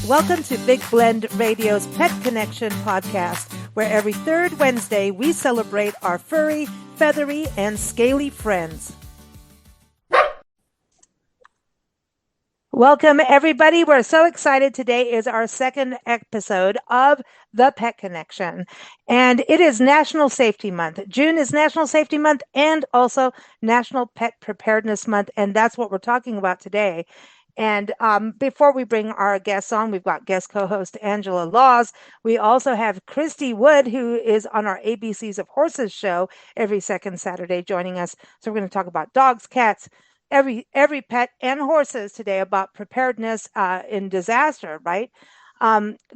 Welcome to Big Blend Radio's Pet Connection podcast, where every third Wednesday we celebrate our furry, feathery, and scaly friends. Welcome, everybody. We're so excited. Today is our second episode of The Pet Connection, and it is National Safety Month. June is National Safety Month and also National Pet Preparedness Month, and that's what we're talking about today. And before we bring our guests on, we've got guest co-host Angela Laws. We also have Christy Wood, who is on our ABCs of Horses show every second Saturday, joining us. So we're going to talk about dogs, cats, every pet, and horses today about preparedness in disaster, right?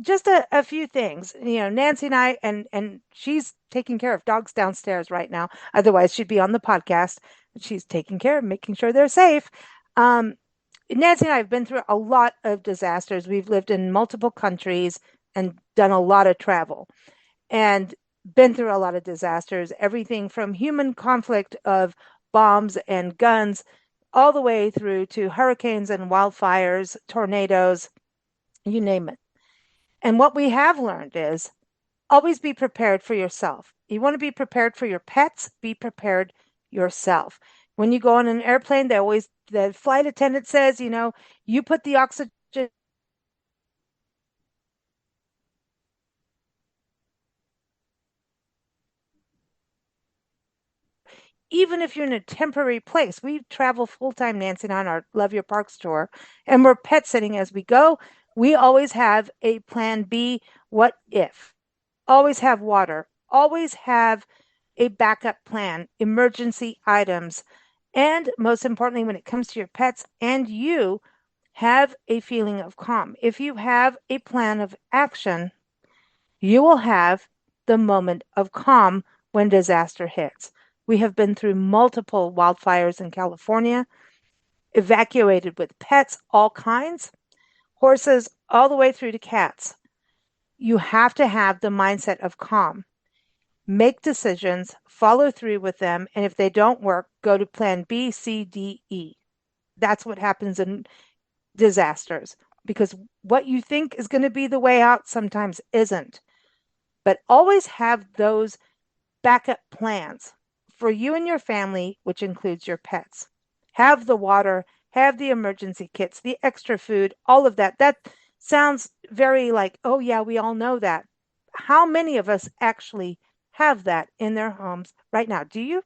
Just a few things. You know, Nancy and I, and she's taking care of dogs downstairs right now. Otherwise, she'd be on the podcast. She's taking care of making sure they're safe. Nancy and I have been through a lot of disasters. We've lived in multiple countries and done a lot of travel and been through a lot of disasters, everything from human conflict of bombs and guns all the way through to hurricanes and wildfires, tornadoes, you name it. And what we have learned is always be prepared for yourself. You want to be prepared for your pets, be prepared yourself. When you go on an airplane, the flight attendant says, you know, you put the oxygen. Even if you're in a temporary place, we travel full time, Nancy and I, on our Love Your Parks tour, and we're pet sitting as we go. We always have a plan B. What if? Always have water, always have a backup plan, emergency items. And most importantly, when it comes to your pets and you, have a feeling of calm. If you have a plan of action, you will have the moment of calm when disaster hits. We have been through multiple wildfires in California, evacuated with pets, all kinds, horses, all the way through to cats. You have to have the mindset of calm. Make decisions, follow through with them, and if they don't work, go to plan B, C, D, E. That's what happens in disasters, because what you think is going to be the way out sometimes isn't. But always have those backup plans for you and your family, which includes your pets. Have the water, have the emergency kits, the extra food, all of that. That sounds very like, oh yeah, we all know that. How many of us actually have that in their homes right now? Do you?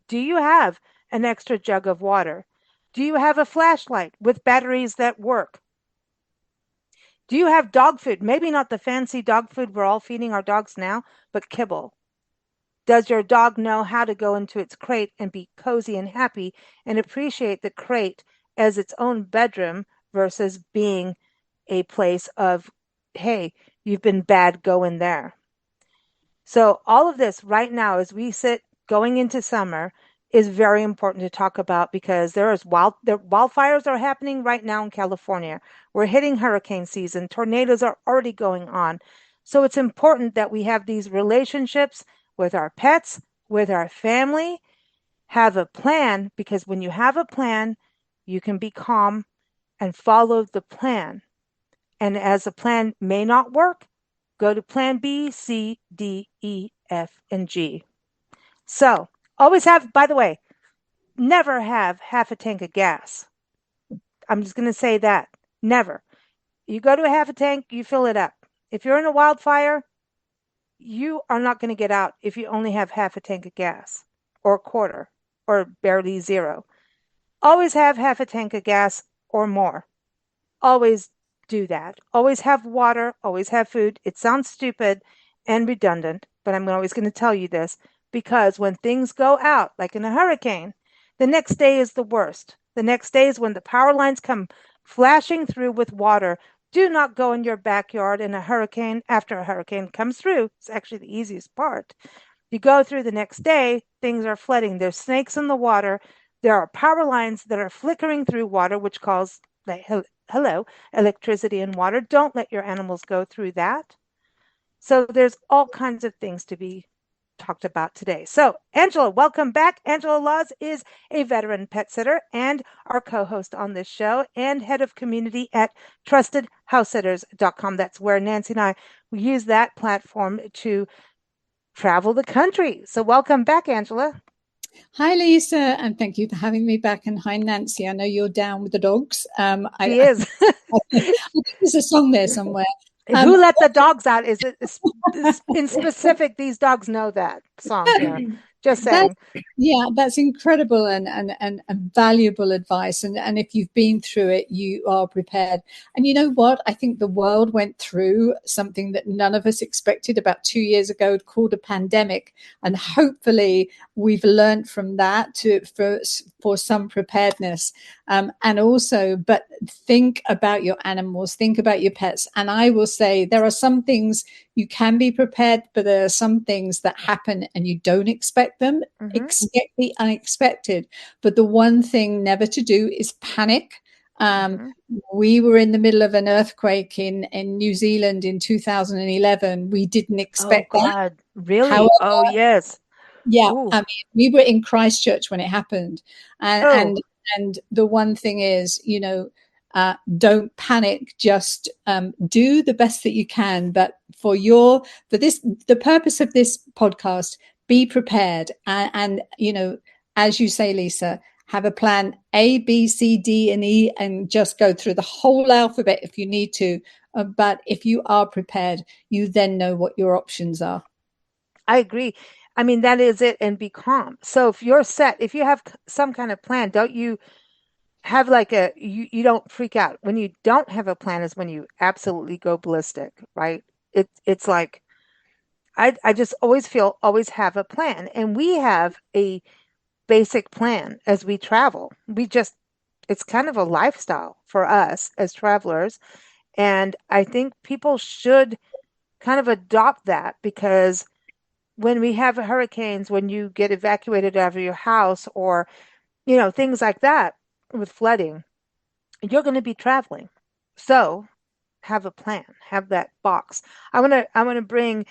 Do you have an extra jug of water? Do you have a flashlight with batteries that work? Do you have dog food? Maybe not the fancy dog food we're all feeding our dogs now, but kibble. Does your dog know how to go into its crate and be cozy and happy and appreciate the crate as its own bedroom versus being a place of, hey, you've been bad, go in there. So all of this right now, as we sit going into summer, is very important to talk about because the wildfires are happening right now in California. We're hitting hurricane season. Tornadoes are already going on. So it's important that we have these relationships with our pets, with our family, have a plan, because when you have a plan, you can be calm and follow the plan. And as the plan may not work, go to plan B, C, D, E, F, and G. So always have, by the way, never have half a tank of gas. I'm just going to say that. Never. You go to a half a tank, you fill it up. If you're in a wildfire, you are not going to get out if you only have half a tank of gas or a quarter or barely zero. Always have half a tank of gas or more. Always do that. Always have water, always have food. It sounds stupid and redundant, but I'm always going to tell you this because when things go out, like in a hurricane, the next day is the worst. The next day is when the power lines come flashing through with water. Do not go in your backyard in a hurricane after a hurricane comes through. It's actually the easiest part. You go through the next day, things are flooding. There's snakes in the water. There are power lines that are flickering through water, which cause electricity and water. Don't let your animals go through that. So there's all kinds of things to be talked about today. So, Angela, welcome back. Angela Laws is a veteran pet sitter and our co host on this show and head of community at trustedhousesitters.com. That's where Nancy and I use that platform to travel the country. So, welcome back, Angela. Hi, Lisa, and thank you for having me back. And hi, Nancy. I know you're down with the dogs. She is. I think there's a song there somewhere. Who let the dogs out? Is it in specific? These dogs know that song here. Just That's saying. that's incredible and valuable advice. And if you've been through it, you are prepared. And you know what? I think the world went through something that none of us expected about 2 years ago, called a pandemic. And hopefully we've learned from that for some preparedness. And also, but think about your animals, think about your pets. And I will say there are some things you can be prepared, but there are some things that happen and you don't expect them. Mm-hmm. Expect the unexpected. But the one thing never to do is panic. Mm-hmm. We were in the middle of an earthquake in New Zealand in 2011. We didn't Oh expect that. God, really? However, Oh yes. yeah, Ooh. I mean, we were in Christchurch when it happened, and Oh, and and the one thing is, don't panic. Just do the best that you can. But for this, the purpose of this podcast, be prepared, and as you say, Lisa, have a plan A, B, C, D, and E, and just go through the whole alphabet if you need to. But if you are prepared, you then know what your options are. I agree. I mean, that is it, and be calm. So if you're set, if you have some kind of plan, don't you have like you don't freak out. When you don't have a plan is when you absolutely go ballistic, right? It's like I just always feel always have a plan. And we have a basic plan as we travel. We just it's kind of a lifestyle for us as travelers. And I think people should kind of adopt that because when we have hurricanes, when you get evacuated out of your house or, things like that with flooding, you're going to be traveling. So have a plan, have that box. I want to bring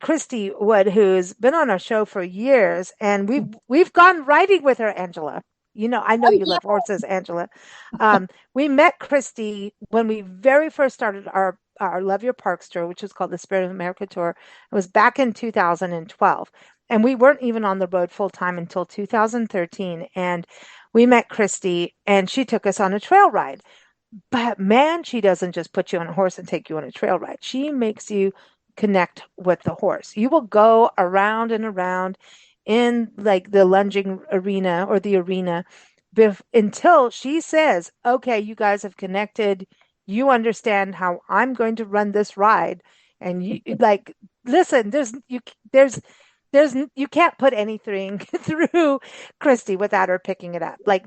Christy Wood, who's been on our show for years, and we've gone riding with her, Angela. I know Oh, you love horses, Angela. We met Christy when we very first started our Love Your Parks tour, which was called the Spirit of America tour. It was back in 2012, and we weren't even on the road full time until 2013. And we met Christy, and she took us on a trail ride. But man, she doesn't just put you on a horse and take you on a trail ride. She makes you connect with the horse. You will go around and around in like the lunging arena or the arena until she says, "Okay, you guys have connected. You understand how I'm going to run this ride." And you like listen, there's you can't put anything through Christy without her picking it up. Like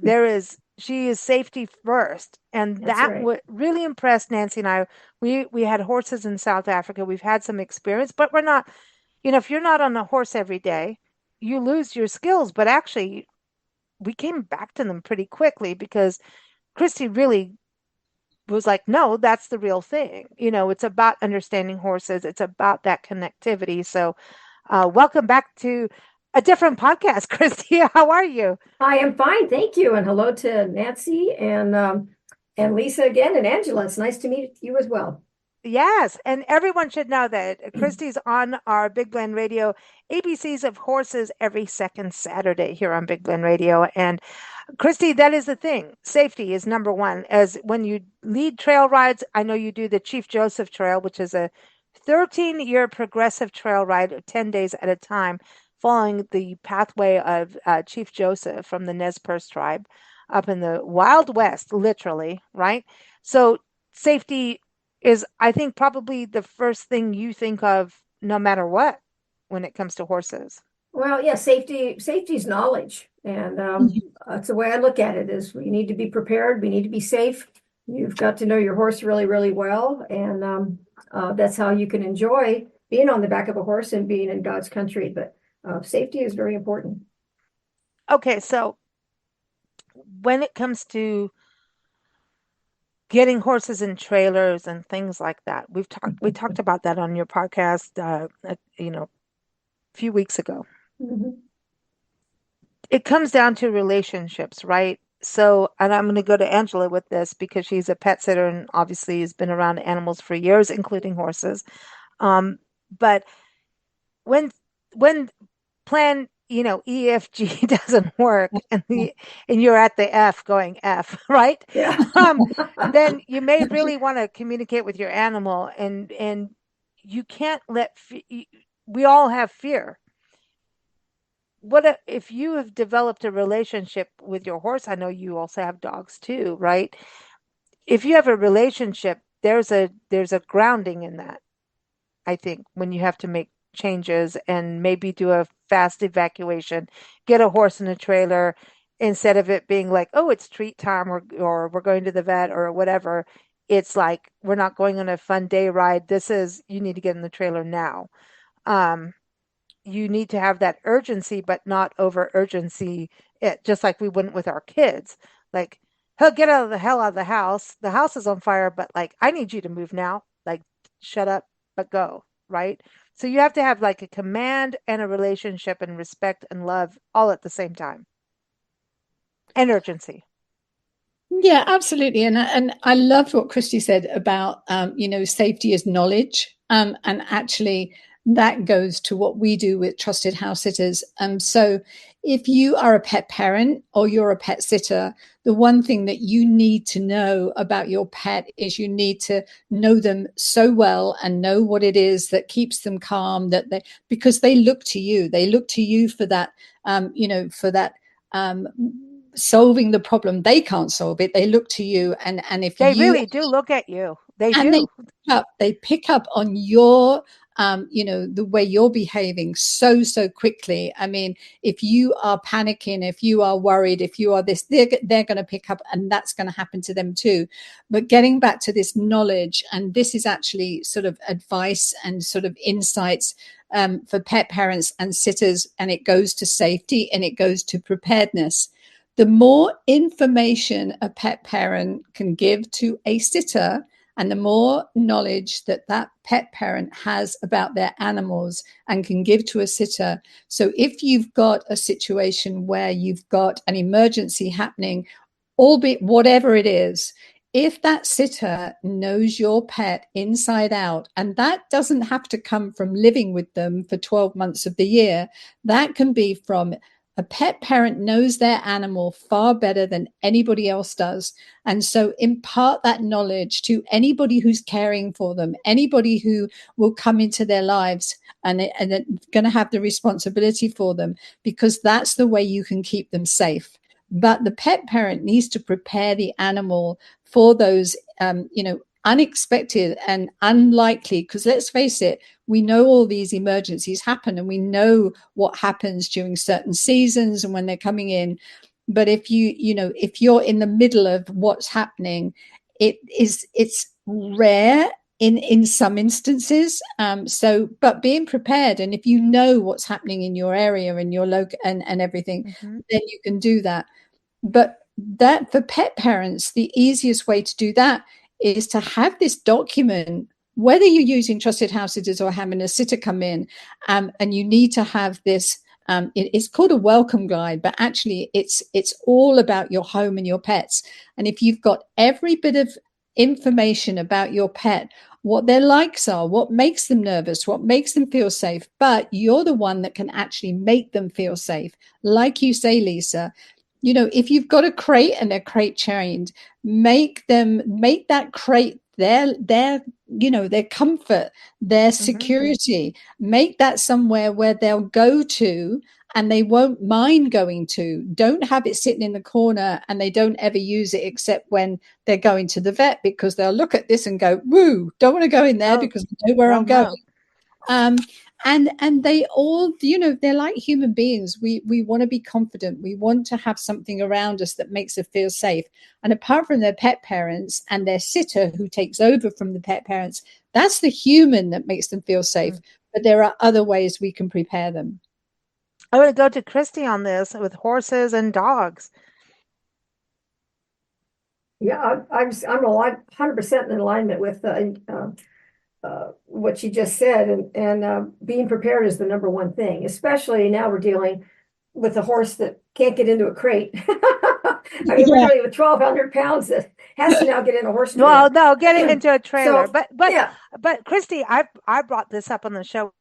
she is safety first, and That's that right. what really impressed Nancy and I. We had horses in South Africa. We've had some experience, but we're not. If you're not on a horse every day, you lose your skills. But actually, we came back to them pretty quickly because Christy really was like, no, that's the real thing. It's about understanding horses. It's about that connectivity. So welcome back to a different podcast, Christy. How are you? I am fine, thank you. And hello to Nancy and Lisa again and Angela. It's nice to meet you as well. Yes, and everyone should know that Christy's on our Big Blend Radio, ABCs of Horses every second Saturday here on Big Blend Radio. And Christy, that is the thing. Safety is number one. As when you lead trail rides, I know you do the Chief Joseph Trail, which is a 13-year progressive trail ride of 10 days at a time, following the pathway of Chief Joseph from the Nez Perce tribe up in the Wild West, literally, right? So safety is, I think, probably the first thing you think of no matter what when it comes to horses. Well, yeah, safety is knowledge. And that's the way I look at it is we need to be prepared, we need to be safe. You've got to know your horse really, really well. And that's how you can enjoy being on the back of a horse and being in God's country. But safety is very important. Okay, so when it comes to getting horses in trailers and things like that, we talked about that on your podcast, few weeks ago. Mhm. It comes down to relationships, right? So, and I'm going to go to Angela with this because she's a pet sitter and obviously has been around animals for years, including horses. Um, but when when plan, EFG doesn't work and you're at the F going F, right? Yeah. Um, then you may really want to communicate with your animal and you can't we all have fear. If you have developed a relationship with your horse? I know you also have dogs too, right? If you have a relationship, there's a grounding in that. I think when you have to make changes and maybe do a fast evacuation, get a horse in a trailer instead of it being like, oh, it's treat time or we're going to the vet or whatever. It's like we're not going on a fun day ride. This is you need to get in the trailer now. Um, you need to have that urgency, but not over urgency. Just like we wouldn't with our kids. Like, he'll get out of the hell out of the house. The house is on fire, but like, I need you to move now. Like, shut up, but go. Right. So you have to have like a command and a relationship and respect and love all at the same time and urgency. Yeah, absolutely. And I loved what Christy said about safety is knowledge. And actually that goes to what we do with trusted house sitters. So if you are a pet parent or you're a pet sitter, the one thing that you need to know about your pet is you need to know them so well and know what it is that keeps them calm, because they look to you. They look to you for that, for that um, solving the problem. They can't solve it. They look to you, and if They you really do look at you. They and do. they pick up on your the way you're behaving so quickly. I mean, if you are panicking, if you are worried, if you are this, they're going to pick up, and that's going to happen to them too. But getting back to this knowledge, and this is actually sort of advice and sort of insights for pet parents and sitters, and it goes to safety and it goes to preparedness. The more information a pet parent can give to a sitter, and the more knowledge that that pet parent has about their animals and can give to a sitter. So if you've got a situation where you've got an emergency happening, albeit whatever it is, if that sitter knows your pet inside out, and that doesn't have to come from living with them for 12 months of the year, that can be from a pet parent knows their animal far better than anybody else does. And so impart that knowledge to anybody who's caring for them, anybody who will come into their lives and going to have the responsibility for them, because that's the way you can keep them safe. But the pet parent needs to prepare the animal for those, unexpected and unlikely, because let's face it, we know all these emergencies happen and we know what happens during certain seasons and when they're coming in. But if you're in the middle of what's happening, it's rare in some instances. But being prepared, and if you know what's happening in your area and your local and everything, Hmm. then you can do that. But that for pet parents, the easiest way to do that is to have this document, whether you're using trusted house sitters or having a sitter come in, and you need to have this. It's called a welcome guide, but actually, it's all about your home and your pets. And if you've got every bit of information about your pet, what their likes are, what makes them nervous, what makes them feel safe, but you're the one that can actually make them feel safe. Like you say, Lisa, if you've got a crate and they're crate chained, make that crate their comfort, their Hmm. security. Make that somewhere where they'll go to and they won't mind going to. Don't have it sitting in the corner and they don't ever use it except when they're going to the vet, because they'll look at this and go, woo, don't want to go in there Oh, because I know where oh I'm going. no. um, and they all, they're like human beings. We want to be confident. We want to have something around us that makes us feel safe. And apart from their pet parents and their sitter who takes over from the pet parents, that's the human that makes them feel safe. Mm. But there are other ways we can prepare them. I want to go to Christy on this with horses and dogs. Yeah, I'm a lot 100% in alignment with what you just said, and being prepared is the number one thing, especially now we're dealing with a horse that can't get into a crate. I mean, we're Yeah. dealing with 1,200 pounds that has to now get in a horse Well, trailer. no, get it into a trailer. So, But Christy, I brought this up on the show.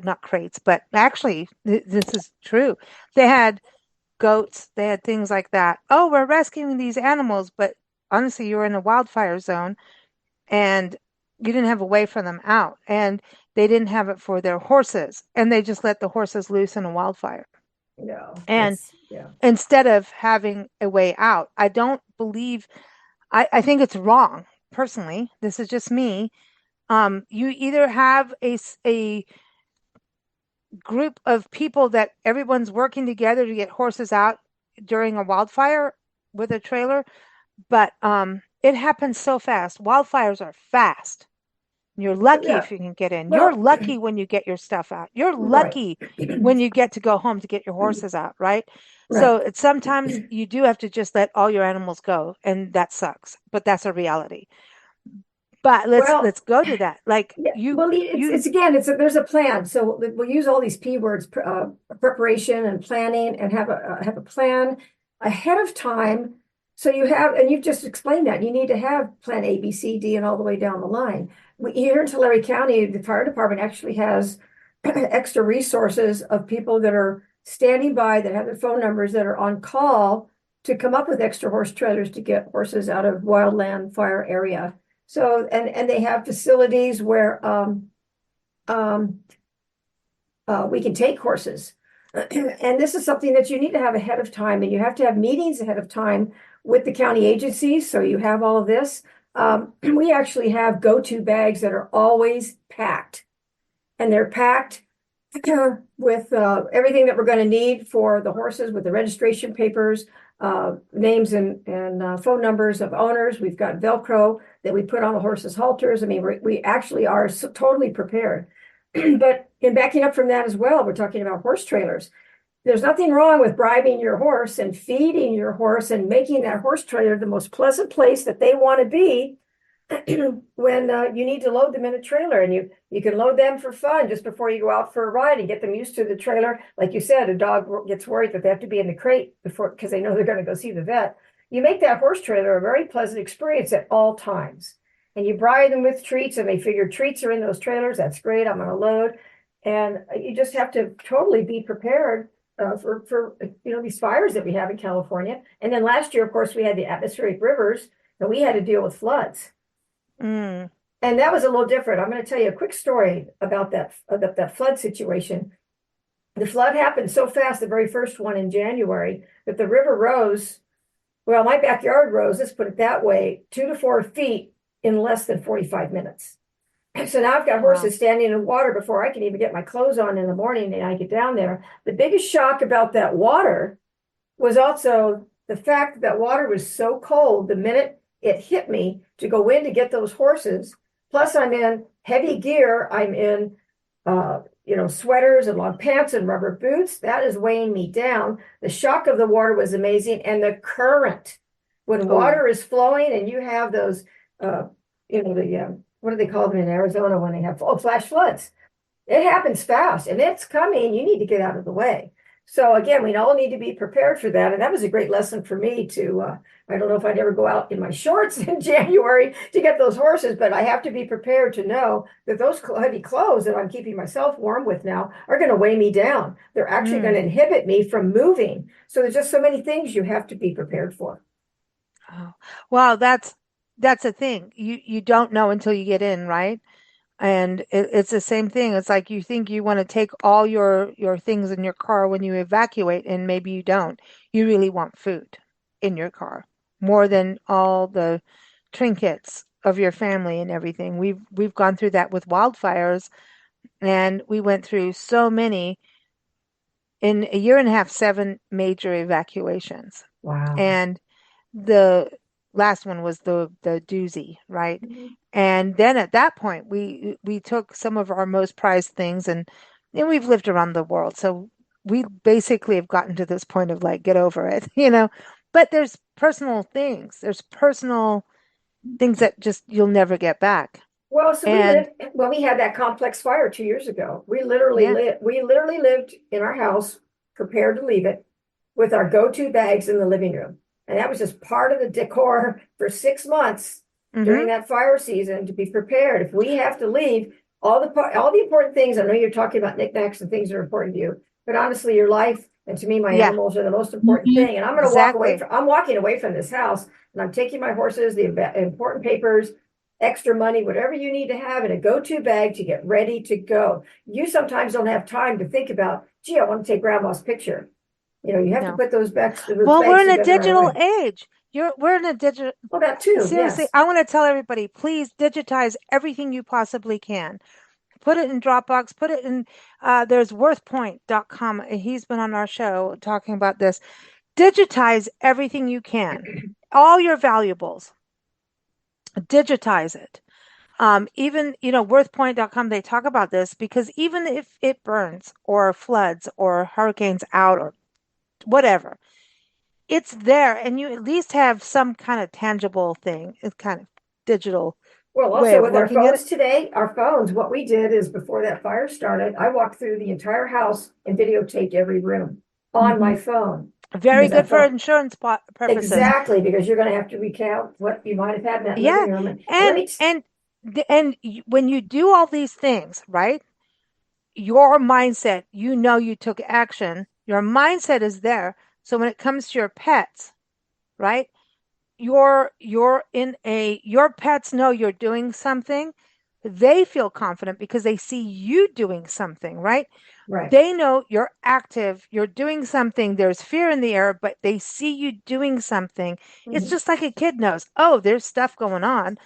Not crates, but actually, this is true. They had goats, they had things like that. Oh, we're rescuing these animals, but honestly, you were in a wildfire zone and you didn't have a way for them out, and they didn't have it for their horses, and they just let the horses loose in a wildfire. no, And it's, yeah. instead of having a way out, I don't believe, I think it's wrong. Personally, this is just me. You either have a group of people that everyone's working together to get horses out during a wildfire with a trailer, but it happens so fast. Wildfires are fast. You're lucky Yeah. if you can get in. You're Well, lucky when you get your stuff out. You're right. lucky when you get to go home to get your horses out, right? So Right. it's sometimes you do have to just let all your animals go, and that sucks, but that's a reality. But Well, let's go to that. Like yeah, well, you it's again, there's a plan. So we'll use all these P words, preparation and planning, and have a plan ahead of time. So you have, and you've just explained that you need to have plan A, B, C, D, and all the way down the line. Here in Tulare County, the fire department actually has extra resources of people that are standing by, that have their phone numbers, that are on call to come up with extra horse trailers to get horses out of wildland fire area. So, and they have facilities where um, we can take horses. And this is something that you need to have ahead of time, and you have to have meetings ahead of time with the county agencies. So you have all of this. We actually have go-to bags that are always packed, and they're packed with everything that we're going to need for the horses, with the registration papers, names and phone numbers of owners. We've got Velcro that we put on the horses' halters. I mean, we actually are totally prepared. But in backing up from that as well, we're talking about horse trailers. There's nothing wrong with bribing your horse and feeding your horse and making that horse trailer the most pleasant place that they want to be when you need to load them in a trailer, and you can load them for fun just before you go out for a ride and get them used to the trailer. Like you said, a dog gets worried that they have to be in the crate before, because they know they're going to go see the vet. You make that horse trailer a very pleasant experience at all times, and you bribe them with treats, and they figure treats are in those trailers. That's great. I'm going to load, and you just have to totally be prepared for these fires that we have in California. And then last year, of course, we had the atmospheric rivers, and we had to deal with floods. mm, And that was a little different. I'm going to tell you a quick story about that flood situation. The flood happened so fast, the very first one in January, that the river rose. Well, my backyard rose, let's put it that way, 2 to 4 feet in less than 45 minutes. So now I've got wow. horses standing in water before I can even get my clothes on in the morning and I get down there. The biggest shock about that water was also the fact that that water was so cold the minute it hit me to go in to get those horses. Plus, I'm in heavy gear. I'm in, sweaters and long pants and rubber boots. That is weighing me down. The shock of the water was amazing, and the current. When Oh, water is flowing, and you have those, what do they call them in Arizona when they have flash floods? It happens fast, and it's coming. You need to get out of the way. So again, we all need to be prepared for that. And that was a great lesson for me to, I don't know if I'd ever go out in my shorts in January to get those horses, but I have to be prepared to know that those heavy clothes that I'm keeping myself warm with now are going to weigh me down. They're actually going to mm. inhibit me from moving. So there's just so many things you have to be prepared for. Oh. Well, that's a thing. You don't know until you get in, right? And it's the same thing. It's like you think you want to take all your things in your car when you evacuate, and maybe you don't. You really want food in your car more than all the trinkets of your family and everything. We've gone through that with wildfires, and we went through so many in a year and a half, 7 major evacuations. Wow. And the last one was the doozy, right? Mhm. And then at that point, we took some of our most prized things, and we've lived around the world, so we basically have gotten to this point of like, get over it, but there's personal things. There's personal things that just you'll never get back. Well, so we And lived when we had that complex fire 2 years ago. yeah, We literally lived in our house, prepared to leave it, with our go-to bags in the living room. And that was just part of the decor for 6 months during hmm that fire season to be prepared. If we have to leave, all the important things, I know you're talking about knickknacks and things that are important to you, but honestly, your life and to me, my yeah, animals are the most important Mhm. thing. And exactly. I'm walking away from this house and I'm taking my horses, the important papers, extra money, whatever you need to have in a go-to bag to get ready to go. You sometimes don't have time to think about, gee, I want to take grandma's picture. You have to No. put those Well, we're bags in a together right digital away. age. We're in a digital. Well, that too, Seriously, yes. I want to tell everybody, please digitize everything you possibly can. Put it in Dropbox, put it in, there's worthpoint.com. He's been on our show talking about this. Digitize everything you can, all your valuables, digitize it. Even, worthpoint.com, they talk about this because even if it burns or floods or hurricanes out or whatever, it's there and you at least have some kind of tangible thing, it's kind of digital Well, way also of with our looking at it. phones today, our phones, what we did is before that fire started, I walked through the entire house and videotaped every room on Mhm. my phone. Very Because I good for thought, insurance purposes. exactly, because you're going to have to recount what you might have had in that Yeah, living room. And let and me, and when you do all these things, right? Your mindset, you took action. Your mindset is there. So when it comes to your pets, right? Your pets know you're doing something. They feel confident because they see you doing something, right? right. They know you're active, you're doing something. There's fear in the air, but they see you doing something. It's Mhm. just like a kid knows, oh, there's stuff going on.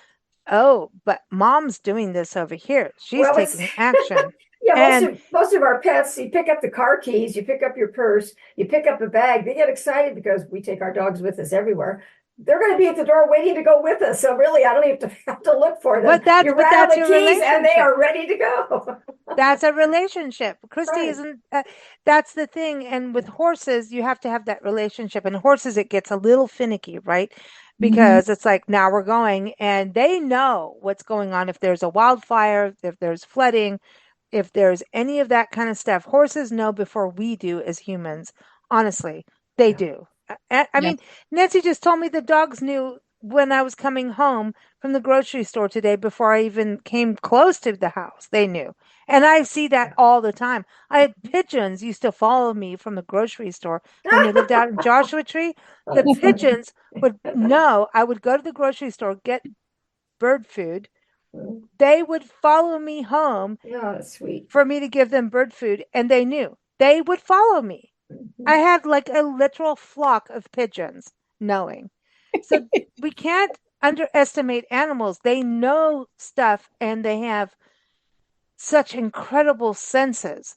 Oh, but mom's doing this over here. She's Well, it's taking action. yeah, And most of our pets, you pick up the car keys, you pick up your purse, you pick up a bag, they get excited because we take our dogs with us everywhere. They're going to be at the door waiting to go with us. So really, I don't even have to look for them. You but rattle that's the your keys and they relationship. are ready to go. That's a relationship. Christy Right. isn't, that's the thing. And with horses, you have to have that relationship. And horses, it gets a little finicky, right? Mhm. Because it's like, now we're going, and they know what's going on. If there's a wildfire, if there's flooding, if there's any of that kind of stuff, horses know before we do as humans. Honestly, they Yeah. do. I Yeah. mean, Nancy just told me the dogs knew when I was coming home from the grocery store today before I even came close to the house. They knew. And I see that Yeah. all the time. I had pigeons used to follow me from the grocery store when we lived out in Joshua Tree. Oh, The that's funny. pigeons would know I would go to the grocery store, get bird food. Oh, They would follow me home that's sweet. for me to give them bird food, and they knew. They would follow me. I Mhm. had like a literal flock of pigeons knowing. So we can't underestimate animals. They know stuff and they have such incredible senses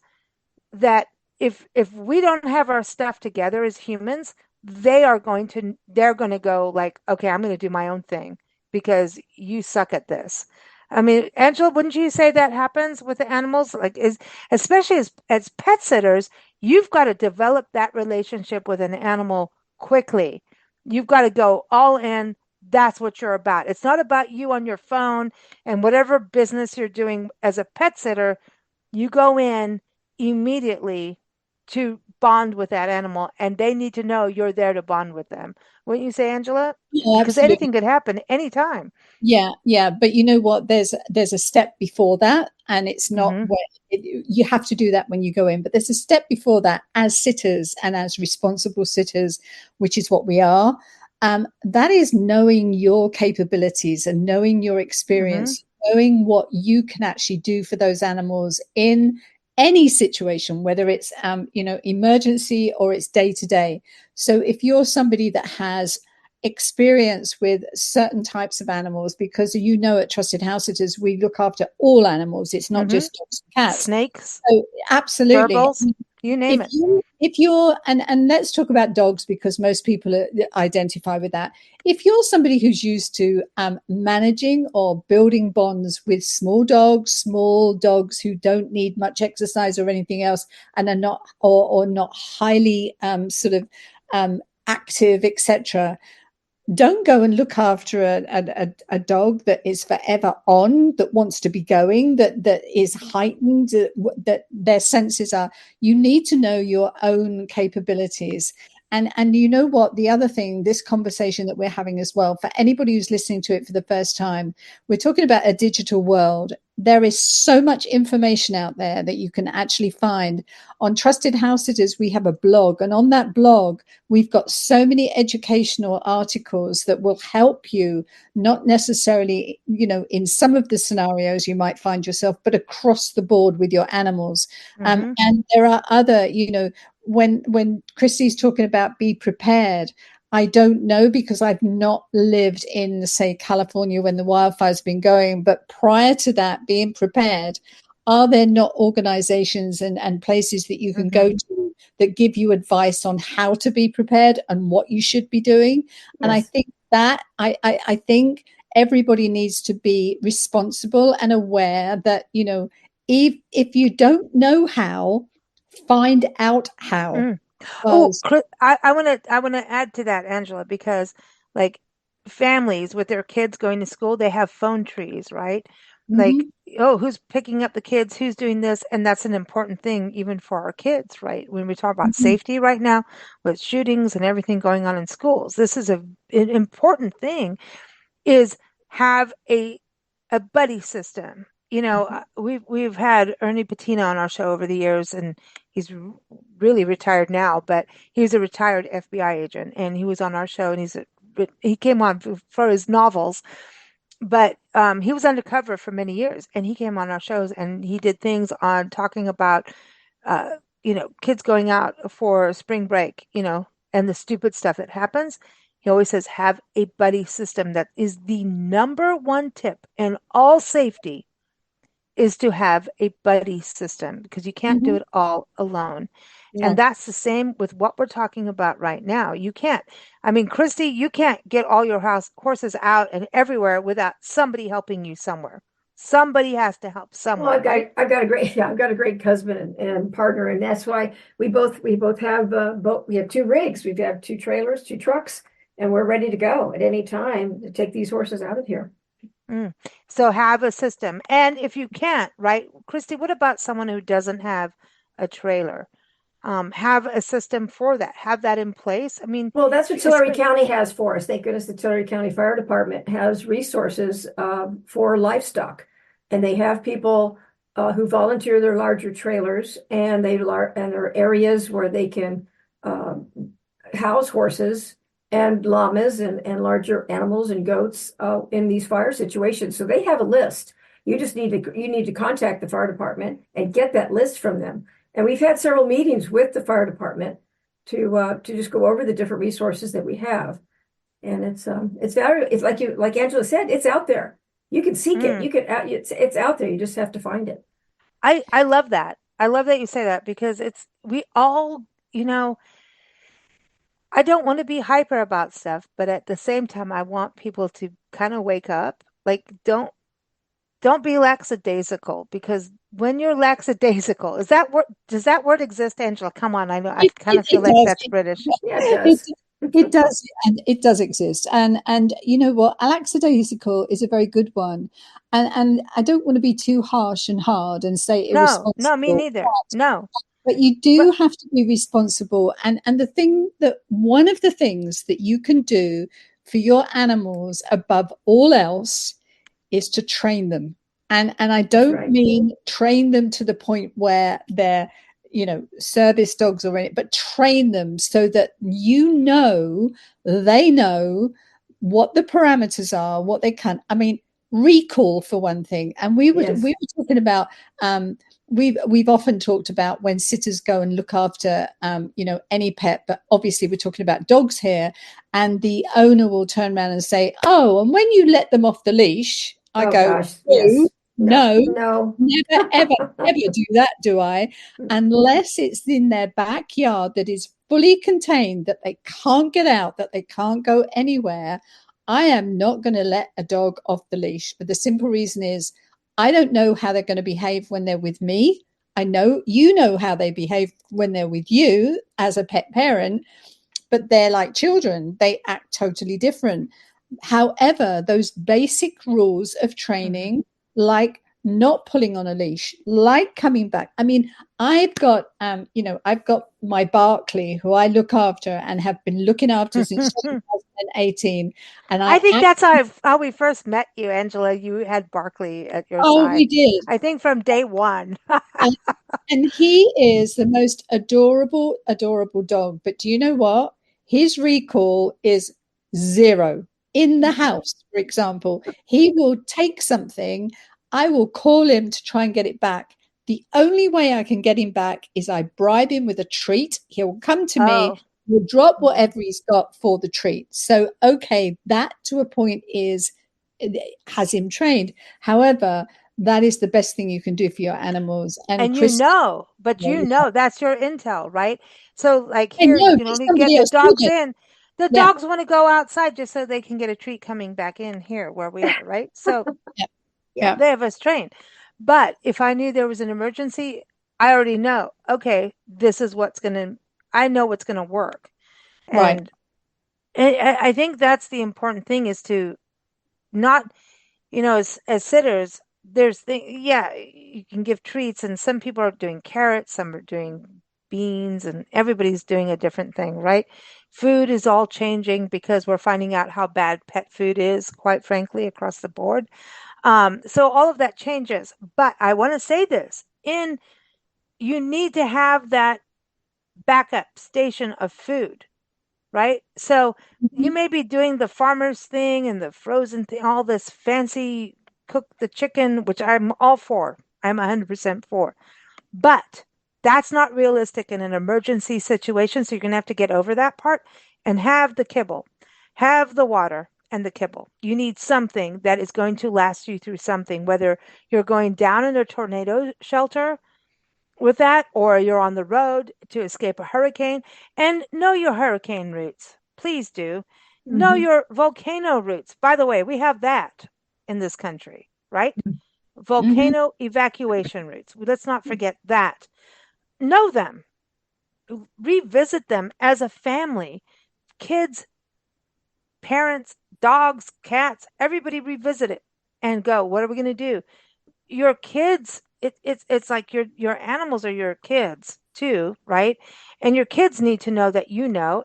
that if we don't have our stuff together as humans, they're going to go like, okay, I'm going to do my own thing because you suck at this. I mean, Angela, wouldn't you say that happens with the animals? Like, is especially as pet sitters, you've got to develop that relationship with an animal quickly. You've got to go all in. That's what you're about. It's not about you on your phone and whatever business you're doing as a pet sitter. You go in immediately to bond with that animal, and they need to know you're there to bond with them. Wouldn't you say, Angela? Yeah, Because absolutely. anything could happen anytime. Yeah, yeah, but you know what? There's a step before that, and it's not Mm-hmm. where you have to do that when you go in. But there's a step before that, as sitters and as responsible sitters, which is what we are. That is knowing your capabilities and knowing your Mm-hmm. experience, knowing what you can actually do for those animals in any situation, whether it's emergency or it's day to day. So if you're somebody that has experience with certain types of animals, because at Trusted House Sitters we look after all animals, it's not Mm-hmm. just dogs and cats. Snakes, So absolutely, gerbils. You name it. If you're and let's talk about dogs, because most people identify with that. If you're somebody who's used to managing or building bonds with small dogs who don't need much exercise or anything else, and are not or not highly sort of active, etc., don't go and look after a dog that is forever on, that wants to be going, that is heightened, that their senses are. You need to know your own capabilities. And you know what? The other thing, this conversation that we're having as well, for anybody who's listening to it for the first time, we're talking about a digital world. There is so much information out there that you can actually find. On Trusted House Sitters, we have a blog, and on that blog, we've got so many educational articles that will help you, not necessarily, in some of the scenarios you might find yourself, but across the board with your animals. Mm-hmm. And there are other, when Christy's talking about be prepared, I don't know, because I've not lived in, say, California when the wildfire's been going. But prior to that, being prepared, are there not organizations and places that you can go to that give you advice on how to be prepared and what you should be doing? Yes. And I think that I think everybody needs to be responsible and aware that, if you don't know how, find out how. Mm. Oh, I want to add to that, Angela, because like families with their kids going to school, they have phone trees, right? Like, oh, who's picking up the kids? Who's doing this? And that's an important thing even for our kids, right? When we talk about safety right now with shootings and everything going on in schools, this is an important thing, is have a buddy system. We've had Ernie Patina on our show over the years, and he's really retired now, but he was a retired FBI agent, and he was on our show, and he came on for his novels, but he was undercover for many years, and he came on our shows, and he did things on talking about kids going out for spring break, and the stupid stuff that happens. He always says, have a buddy system. That is the number one tip in all safety, is to have a buddy system, because you can't do it all alone. Yeah. And that's the same with what we're talking about right now. You can't, I mean, Christy, you can't get all your horses out and everywhere without somebody helping you somewhere. Somebody has to help someone. Well, I've got a great husband and partner, and that's why we both have we have two rigs, we have two trailers, two trucks, and we're ready to go at any time to take these horses out of here. So have a system. And if you can't, right, Christy, what about someone who doesn't have a trailer? Have a system for that. Have that in place. I mean, well, that's what Tulare County has for us. Thank goodness the Tulare County Fire Department has resources for livestock, and they have people who volunteer their larger trailers, and there are areas where they can house horses and llamas and larger animals and goats in these fire situations. So they have a list. You need to contact the fire department and get that list from them. And we've had several meetings with the fire department to just go over the different resources that we have. And it's valuable. It's like Angela said, it's out there. You can seek it. It's out there. You just have to find it. I love that. I love that you say that, because we all, I don't want to be hyper about stuff, but at the same time, I want people to kind of wake up. Like, don't be lackadaisical, because when you're lackadaisical, does that word exist, Angela? Come on, I know I kind of feel like that's British. Yeah, it does. It does, and it does exist. And you know what? Lackadaisical is a very good one. And I don't want to be too harsh and hard and say irresponsible. No, me neither. No. But you do have to be responsible. And one of the things that you can do for your animals above all else is to train them. And I don't mean train them to the point where they're, service dogs or anything, but train them so that they know what the parameters are, what they can. I mean, recall for one thing. And we were talking about we've often talked about when sitters go and look after any pet, but obviously we're talking about dogs here, and the owner will turn around and say, oh, and when you let them off the leash, I go, gosh, yes. No, No, no. never, ever, ever do that, do I? Unless it's in their backyard that is fully contained, that they can't get out, that they can't go anywhere. I am not going to let a dog off the leash. But the simple reason is I don't know how they're going to behave when they're with me. I know you know how they behave when they're with you as a pet parent, but they're like children. They act totally different. However, those basic rules of Mhm. training, like not pulling on a leash, like coming back. I mean, I've got my Barkley, who I look after and have been looking after since 2018. And I I, think that's how we first met you, Angela. You had Barkley at your oh, side. we did. I think from day one. And, and he is the most adorable, adorable dog. But do you know what? His recall is zero. In the house, for example, he will take something. I will call him to try and get it back. The only way I can get him back is I bribe him with a treat. He'll come to Oh. me, he'll drop Mhm. whatever he's got for the treat. So, okay, that to a point is has him trained. However, that is the best thing you can do for your animals. And And you Chris, know, but yeah, you yeah. know that's your intel, right? So like I here, you know, can but only get somebody the else told dogs it. in. The Yeah, dogs want to go outside just so they can get a treat coming back in here where we are, right? So yeah, yeah, yeah. they have us trained. But if I knew there was an emergency, I already know, okay, this is I know what's gonna work. Right. And I think that's the important thing is to not, as sitters, yeah, you can give treats, and some people are doing carrots, some are doing beans, and everybody's doing a different thing, right? Food is all changing because we're finding out how bad pet food is, quite frankly, across the board. So all of that changes. But I want to say this in you need to have that backup station of food, right? So you Mhm. may be doing the farmer's thing and the frozen thing, all this fancy cook the chicken, which I'm all for. I'm 100% for. But that's not realistic in an emergency situation. So you're going to have to get over that part and have the kibble, have the water and the kibble. You need something that is going to last you through something, whether you're going down in a tornado shelter with that, or you're on the road to escape a hurricane. And know your hurricane routes. Please do. Know Mhm. your volcano routes. By the way, we have that in this country, right? Mhm. Volcano evacuation routes. Let's not forget that. Know them, revisit them as a family. Kids, parents, dogs, cats, everybody revisit it and go, what are we going to do? Your kids, it's like your animals are your kids too, right? And your kids need to know that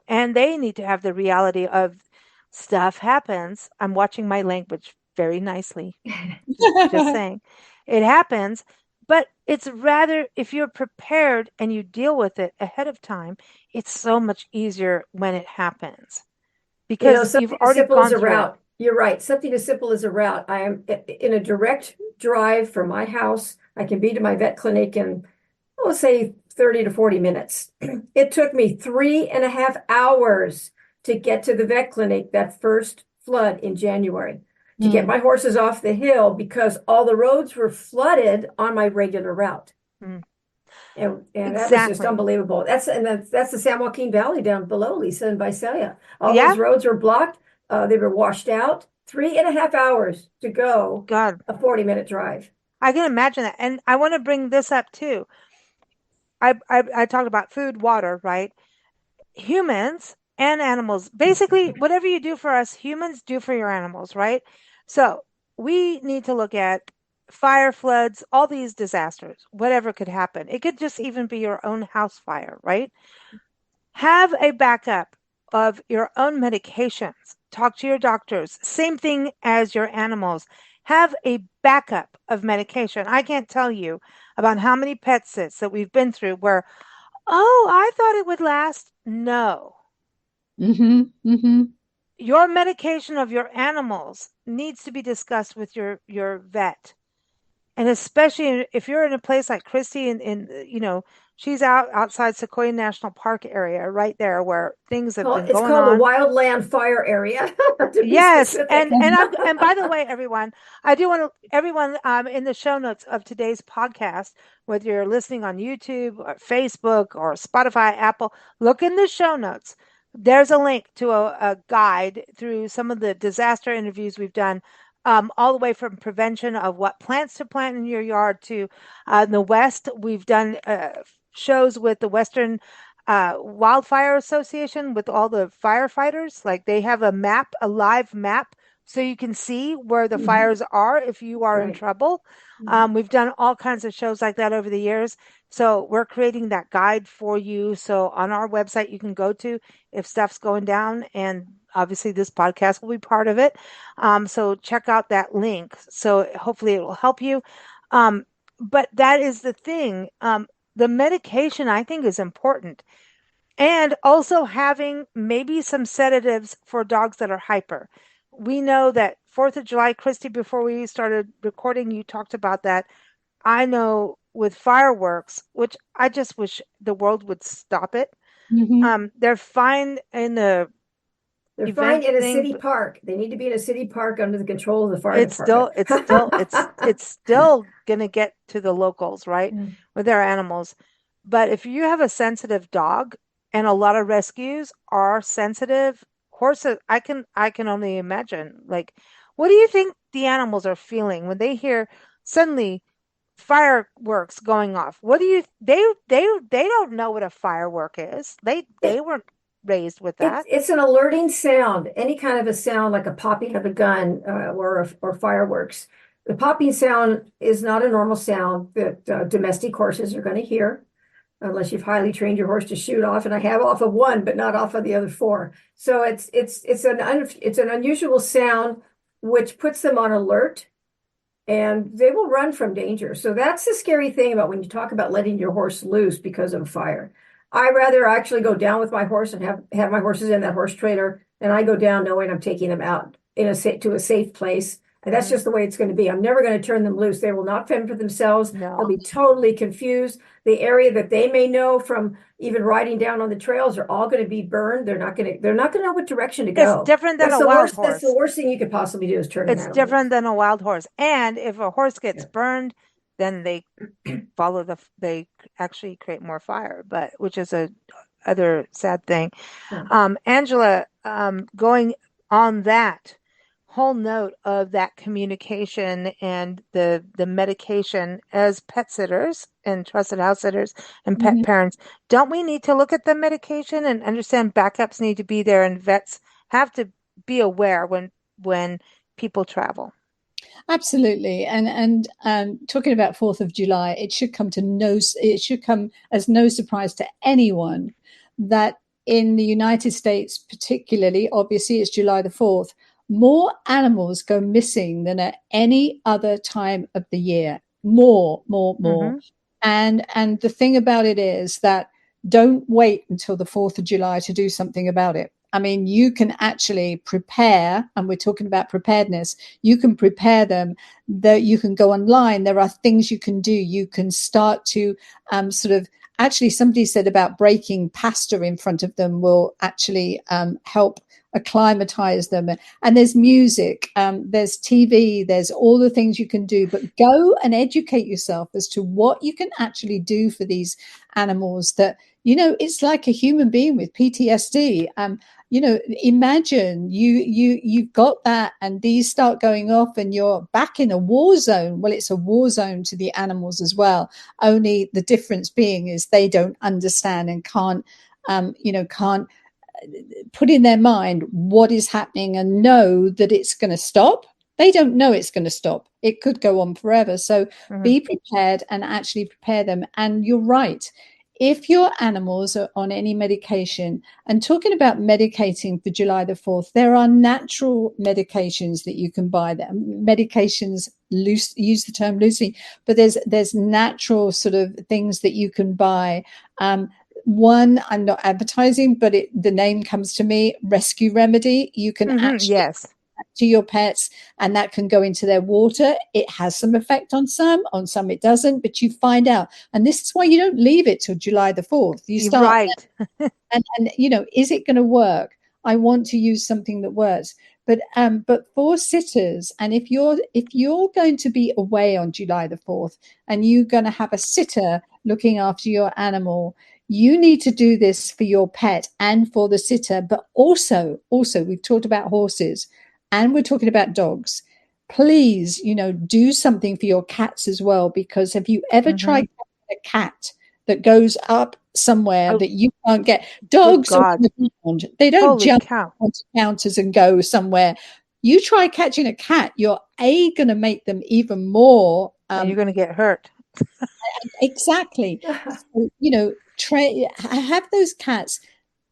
and they need to have the reality of stuff happens. I'm watching my language very nicely. Just saying. It happens, but it's rather if you're prepared and you deal with it ahead of time, it's so much easier when it happens because you've Something as already simple as gone a through it. route. You're right. Something as simple as a route. I am in a direct drive from my house. I can be to my vet clinic in, let's say, 30 to 40 minutes. It took me 3.5 hours to get to the vet clinic that first flood in January, to get Mm. my horses off the hill because all the roads were flooded on my regular route. Mm, And that was just exactly. unbelievable. That's the San Joaquin Valley down below, Lisa and Visalia. All Yeah. those roads were blocked. They were washed out. 3.5 hours to go, God, a 40-minute drive. I can imagine that. And I want to bring this up too. I talked about food, water, right? Humans and animals, basically, whatever you do for us, humans do for your animals, right? So we need to look at fire, floods, all these disasters, whatever could happen. It could just even be your own house fire, right? Have a backup of your own medications. Talk to your doctors. Same thing as your animals. Have a backup of medication. I can't tell you about how many pet sits that we've been through where, oh, I thought it would last. No. Mhm. Mhm. Your medication of your animals needs to be discussed with your vet. And especially if you're in a place like Christy and She's outside Sequoia National Park area, right there where things have been It's going called the on. Wildland Fire Area, to be Yes, specific. and by the way, everyone, I do want to everyone in the show notes of today's podcast, whether you're listening on YouTube or Facebook or Spotify, Apple, look in the show notes. There's a link to a guide through some of the disaster interviews we've done, all the way from prevention of what plants to plant in your yard to in the West. We've done shows with the Western Wildfire Association with all the firefighters. Like they have a map, a live map, so you can see where the Mhm. fires are if you are in Right. trouble. We've done all kinds of shows like that over the years. So we're creating that guide for you. So on our website, you can go to if stuff's going down, and obviously this podcast will be part of it. So check out that link. So hopefully it will help you. But that is the thing. The medication I think is important, and also having maybe some sedatives for dogs that are hyper. We know that 4th of July, Christy, before we started recording, you talked about that. I know with fireworks, which I just wish the world would stop it. Mm-hmm. They're fine in the They're fine event in a thing, city but park. They need to be in a city park under the control of the fire it's still, department. it's still, it's still gonna get to the locals, right? Yeah. With their animals. But if you have a sensitive dog, and a lot of rescues are sensitive horses, I can only imagine. Like, what do you think the animals are feeling when they hear suddenly fireworks going off? What do you they don't know what a firework is. They It, weren't raised with it's that. it's an alerting sound. Any kind of a sound like a popping of a gun or fireworks. The popping sound is not a normal sound that domestic horses are going to hear unless you've highly trained your horse to shoot off. And I have off of one, but not off of the other four. So it's an unusual sound which puts them on alert, and they will run from danger. So that's the scary thing about when you talk about letting your horse loose because of a fire. I rather actually go down with my horse and have my horses in that horse trailer, and I go down knowing I'm taking them out to a safe place. And that's Hmm. just the way it's going to be. I'm never going to turn them loose. They will not fend for themselves. They'll No. be totally confused. The area that they may know from even riding down on the trails are all going to be burned. They're not going to know what direction to It's go. different than a wild That's the horse. worst thing you could possibly do is turn an It's animal different loose. than a wild horse. And if a horse gets Yeah. burned, then they actually create more fire, but which is a other sad thing. Yeah. Angela, going on that whole note of that communication and the medication as pet sitters and trusted house sitters and pet Mm-hmm. parents, don't we need to look at the medication and understand backups need to be there, and vets have to be aware when people travel? Absolutely, and talking about 4th of July, it should come as no surprise to anyone that in the United States, particularly, obviously it's July the 4th, more animals go missing than at any other time of the year. More. Mm-hmm. And the thing about it is that don't wait until the 4th of July to do something about it. I mean, you can actually prepare, and we're talking about preparedness. You can prepare them. That you can go online. There are things you can do. You can start to sort of. Actually, somebody said about breaking pasta in front of them will actually help acclimatize them. And there's music, there's TV, there's all the things you can do. But go and educate yourself as to what you can actually do for these animals. That it's like a human being with PTSD. Imagine you've got that and these start going off and you're back in a war zone. Well, it's a war zone to the animals as well, only the difference being is they don't understand and can't put in their mind what is happening and know that it's going to stop. They don't know it's going to stop. It could go on forever. So Mm-hmm. be prepared and actually prepare them. And you're right, if your animals are on any medication, and talking about medicating for July the 4th, there are natural medications that you can buy. Them medications, use the term loosely, but there's natural sort of things that you can buy. One, I'm not advertising, but the name comes to me, Rescue Remedy. You can Mm-hmm. actually Yes. to your pets, and that can go into their water. It has some effect on some it doesn't, but you find out. And this is why you don't leave it till July the 4th. You You're start, right. and is it going to work? I want to use something that works. But for sitters, and if you're going to be away on July the 4th and you're going to have a sitter looking after your animal, you need to do this for your pet and for the sitter. But also we've talked about horses and we're talking about dogs. Please, do something for your cats as well, because have you ever Hmm. tried a cat that goes up somewhere Oh, that you can't get? good Dogs are on God. the ground. They don't Holy jump cow. onto counters and go somewhere. You try catching a cat, you're going to make them even more. And you're going to get hurt. Exactly. So, have those cats,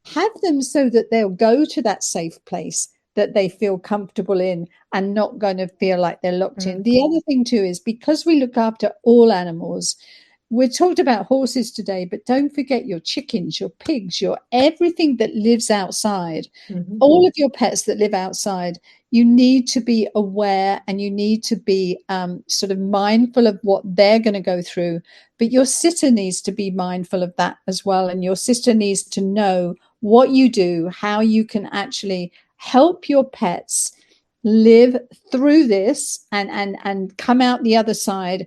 have them so that they'll go to that safe place that they feel comfortable in and not going to feel like they're locked in. Mm. The other thing too is, because we look after all animals, we talked about horses today, but don't forget your chickens, your pigs, your everything that lives outside. Mhm. All of your pets that live outside, you need to be aware and you need to be sort of mindful of what they're going to go through. But your sitter needs to be mindful of that as well. And your sister needs to know what you do, how you can actually help your pets live through this and come out the other side,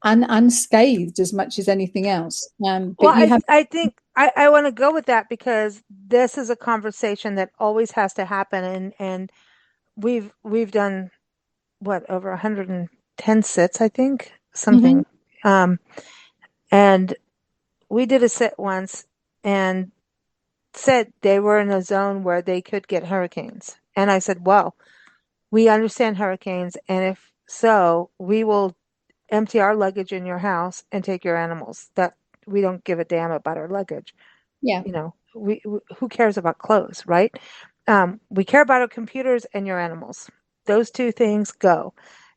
unscathed as much as anything else. Well, But you have. I think I want to go with that because this is a conversation that always has to happen. And we've done what, over 110 sits, I think, Mhm, something. Um, and we did a sit once and said they were in a zone where they could get hurricanes. And I said, well, we understand hurricanes, and if so, we will empty our luggage in your house and take your animals. That we don't give a damn about our luggage. yeah. We who cares about clothes, right? We care about our computers and your animals. Those two things go.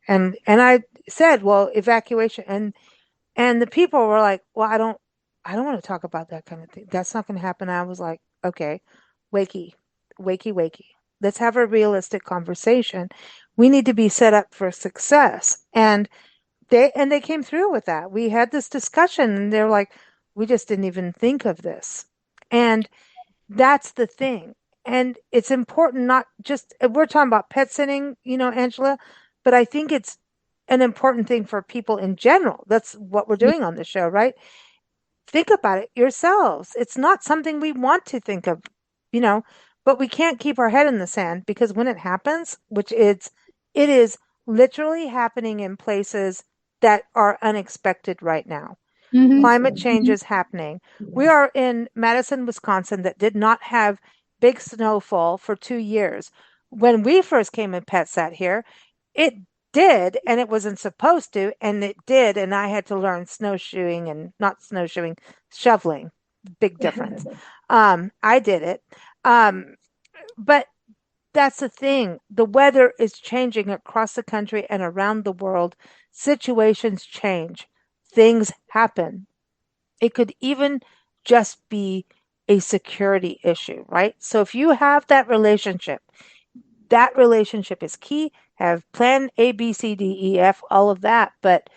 And I said, well, evacuation, and the people were like, well, I don't want to talk about that kind of thing. That's not going to happen. I was like, okay, wakey, wakey, wakey. Let's have a realistic conversation. We need to be set up for success. And they came through with that. We had this discussion and they're like, we just didn't even think of this. And that's the thing. And it's important, not just, we're talking about pet sitting, Angela, but I think it's an important thing for people in general. That's what we're Yeah. doing on the show, right? Think about it yourselves. It's not something we want to think of, you know, but we can't keep our head in the sand, because when it happens, it is literally happening in places that are unexpected right now. Mhm, Climate Absolutely. change mhm. is happening. We Yes. are in Madison, Wisconsin, that did not have big snowfall for 2 years. When we first came and pet sat here, it did, and it wasn't supposed to, and it did, and I had to learn snowshoeing, and not snowshoeing, shoveling. Big difference. I did it. Um, but that's the thing. The weather is changing across the country and around the world. Situations change. Things happen. It could even just be a security issue, right? So if you have that relationship is key. Have plan A, B, C, D, E, F, all of that. But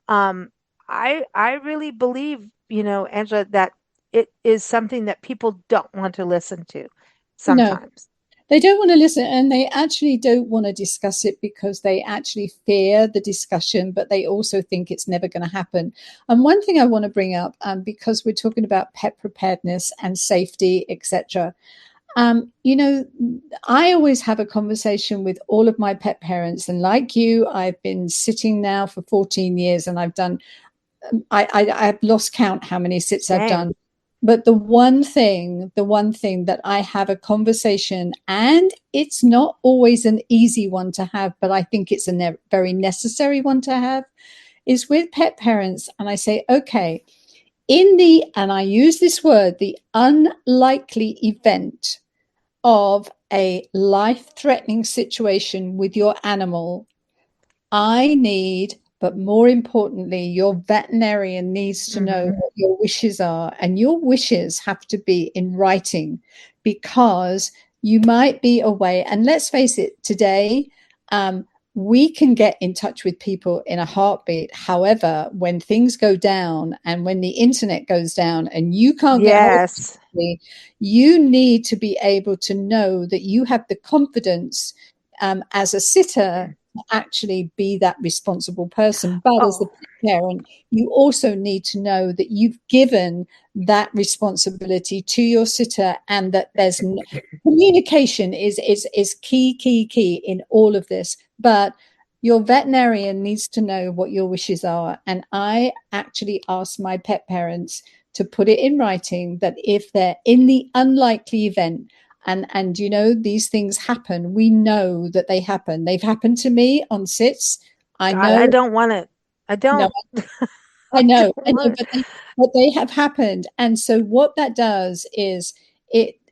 um, I really believe, Angela, that it is something that people don't want to listen to No, sometimes. they don't want to listen, and they actually don't want to discuss it because they actually fear the discussion, but they also think it's never going to happen. And one thing I want to bring up, because we're talking about pet preparedness and safety, etc. You know, I always have a conversation with all of my pet parents, and like you, I've been sitting now for 14 years, and I've lost count how many sits I've Same. done. But the one thing that I have a conversation, and it's not always an easy one to have, but I think it's a very necessary one to have, is with pet parents. And I say, okay, and I use this word, the unlikely event of a life-threatening situation with your animal, I need, but more importantly, your veterinarian needs to know Hmm. what your wishes are. And your wishes have to be in writing, because you might be away. And let's face it, today, we can get in touch with people in a heartbeat. However, when things go down and when the internet goes down and you can't get hold of Yes. somebody, you need to be able to know that you have the confidence as a sitter to actually be that responsible person. But as the Oh, parent, you also need to know that you've given that responsibility to your sitter, and that there's communication is key in all of this. But your veterinarian needs to know what your wishes are. And I actually ask my pet parents to put it in writing that if they're in the unlikely event, and you know, these things happen, we know that they happen. They've happened to me on sits. I God, I know. don't want it. I No, don't. I I know, don't I know, want it. but they have happened. And so what that does is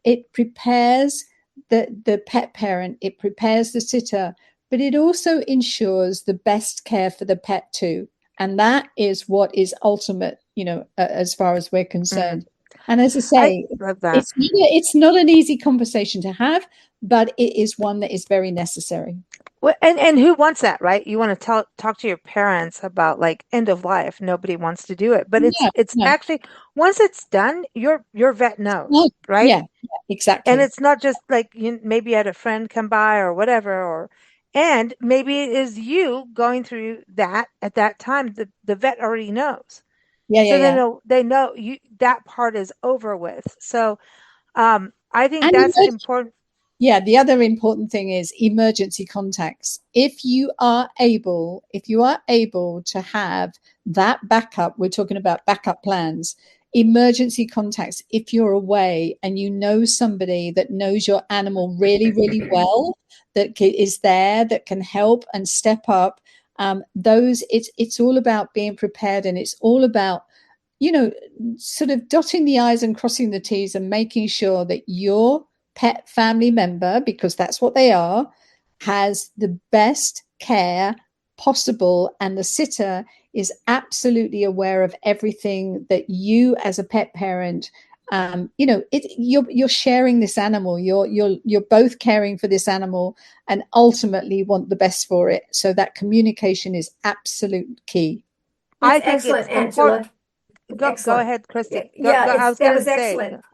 it prepares the pet parent, it prepares the sitter, but it also ensures the best care for the pet too. And that is what is ultimate, you know, as far as we're Mm, concerned. And as I I say, love that. it's not an easy conversation to have, but it is one that is very necessary. Well, and who wants that, right? You want to talk to your parents about like end of life. Nobody wants to do it, but No, it's no, actually once it's done, your vet no. knows, right? Yeah, yeah, And exactly. it's not just like you maybe you had a friend come by or whatever, or and maybe it is you going through that at that time. The vet already knows, Yeah, yeah, so yeah. they know you that part is over with. So I think And that's important. yeah, the other important thing is emergency contacts. If you are able to have that backup, we're talking about backup plans, emergency contacts. If you're away and you know somebody that knows your animal really, really well, that is there, that can help and step up, those it's all about being prepared, and it's all about, you know, sort of dotting the I's and crossing the T's and making sure that your pet family member, because that's what they are, has the best care possible. And the sitter is absolutely aware of everything that you, as a pet parent, you know, you're sharing this animal. You're both caring for this animal, and ultimately want the best for it. So that communication is absolute key. That's I think it's excellent, important. Angela. Go Excellent. ahead, Yeah, Christy. yeah, I it's was that gonna was say, excellent.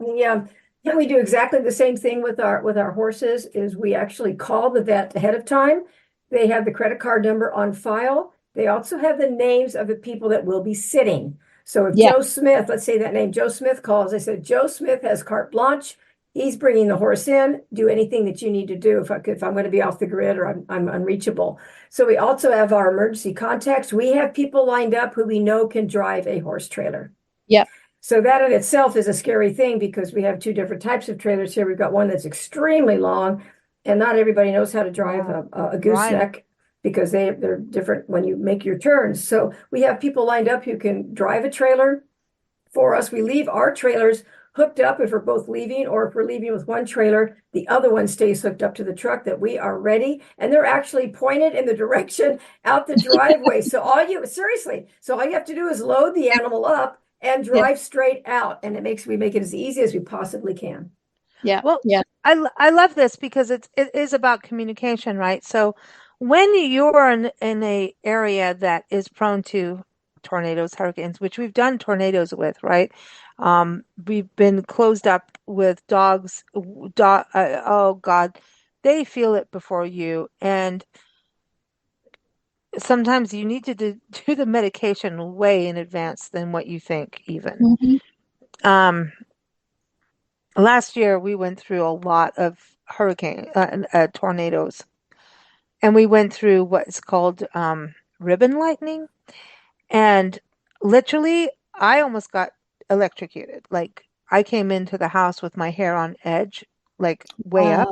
Yeah, we do exactly the same thing with our horses. Is we actually call the vet ahead of time. They have the credit card number on file. They also have the names of the people that will be sitting. So if Yeah, Joe Smith, let's say that name, Joe Smith calls, they said Joe Smith has carte blanche. He's bringing the horse in. Do anything that you need to do if I'm going to be off the grid or I'm unreachable. So we also have our emergency contacts. We have people lined up who we know can drive a horse trailer. yeah, So that in itself is a scary thing because we have two different types of trailers here. We've got one that's extremely long, and not everybody knows how to drive yeah, a right. gooseneck because they're different when you make your turns. So we have people lined up who can drive a trailer for us. We leave our trailers hooked up if we're both leaving, or if we're leaving with one trailer, the other one stays hooked up to the truck, that we are ready. And they're actually pointed in the direction out the driveway. So all you have to do is load the animal up and yeah, drive straight out. And we make it as easy as we possibly can. yeah, Well, yeah. I love this because it is about communication, right? So when you're in a area that is prone to tornadoes, hurricanes, which we've done tornadoes with, right? We've been closed up with dogs. Oh God, they feel it before you, and sometimes you need to do the medication way in advance than what you think, even. Mhm. Um, Last year we went through a lot of tornadoes, and we went through what's called ribbon lightning, and literally I almost got electrocuted. Like I came into the house with my hair on edge, like way up. Wow.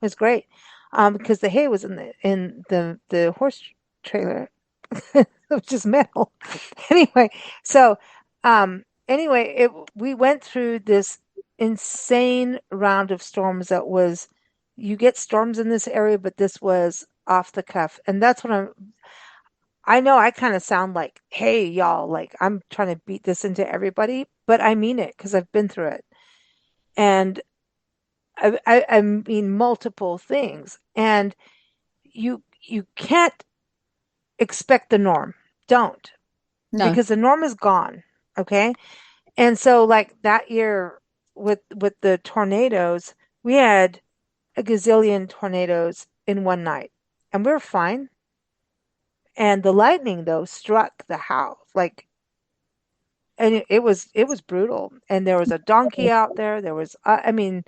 It was great, because the hay was in the horse trailer, which is metal. Anyway, so anyway, it we went through this insane round of storms that was you get storms in this area, but this was off the cuff. And that's what I know I kind of sound like, hey, y'all, like I'm trying to beat this into everybody, but I mean it because I've been through it. And I mean multiple things. And you can't expect the norm. Don't, No. because the norm is gone. Okay. And so like that year with the tornadoes, we had a gazillion tornadoes in one night and we were fine. And the lightning though struck the house like, and it was brutal. And there was a donkey out there. There was I mean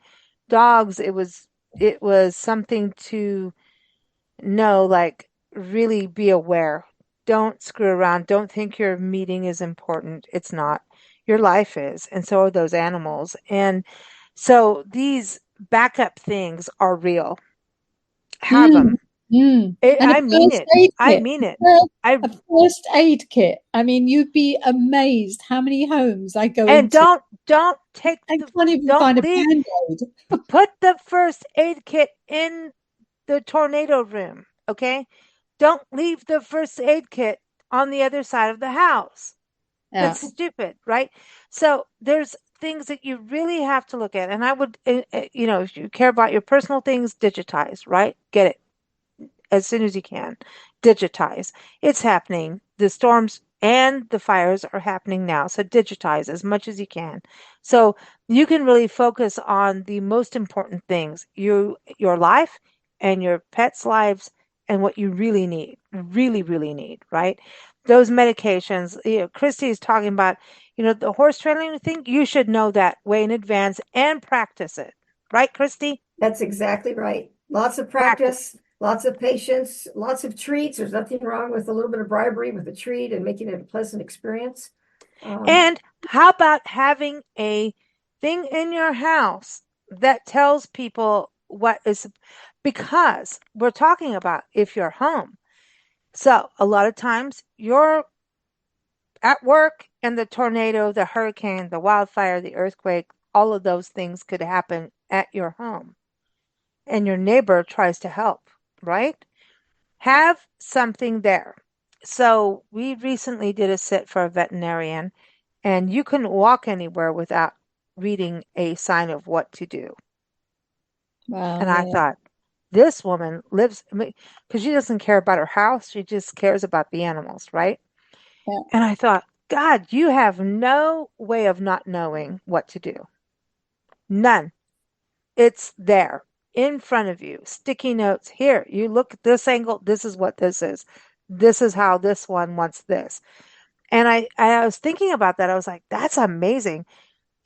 dogs. It was something to know, like really be aware. Don't screw around. Don't think your meeting is important. It's not. Your life is, and so are those animals. And so these backup things are real. Have Mm, them. mm. And a I mean first it. aid I kit. mean it. A I a first aid kit. I mean, you'd be amazed how many homes I go and into. don't take I the can't even don't find a leave. band-aid. Put the first aid kit in the tornado room. Okay. Don't leave the first aid kit on the other side of the house. Yeah. That's stupid, right? So there's things that you really have to look at. And I would, if you care about your personal things, digitize, right? Get it as soon as you can. Digitize. It's happening. The storms and the fires are happening now. So digitize as much as you can. So you can really focus on the most important things, your life and your pets' lives and what you really need, really, really need, right? Those medications, Christy is talking about, the horse training thing, you should know that way in advance and practice it. Right, Christy? That's exactly right. Lots of Practice. practice, lots of patience, lots of treats. There's nothing wrong with a little bit of bribery with a treat and making it a pleasant experience. Um, And how about having a thing in your house that tells people what is, because we're talking about if you're home. So a lot of times you're at work and the tornado, the hurricane, the wildfire, the earthquake, all of those things could happen at your home and your neighbor tries to help, right? Have something there. So we recently did a sit for a veterinarian, and you couldn't walk anywhere without reading a sign of what to do. Wow. And I Yeah. thought, this woman lives, because she doesn't care about her house, she just cares about the animals, right? Yeah. And I thought, God, you have no way of not knowing what to do. None. It's there in front of you. Sticky notes. Here, you look at this angle. This is what this is. This is how this one wants this. And I was thinking about that. I was like, that's amazing.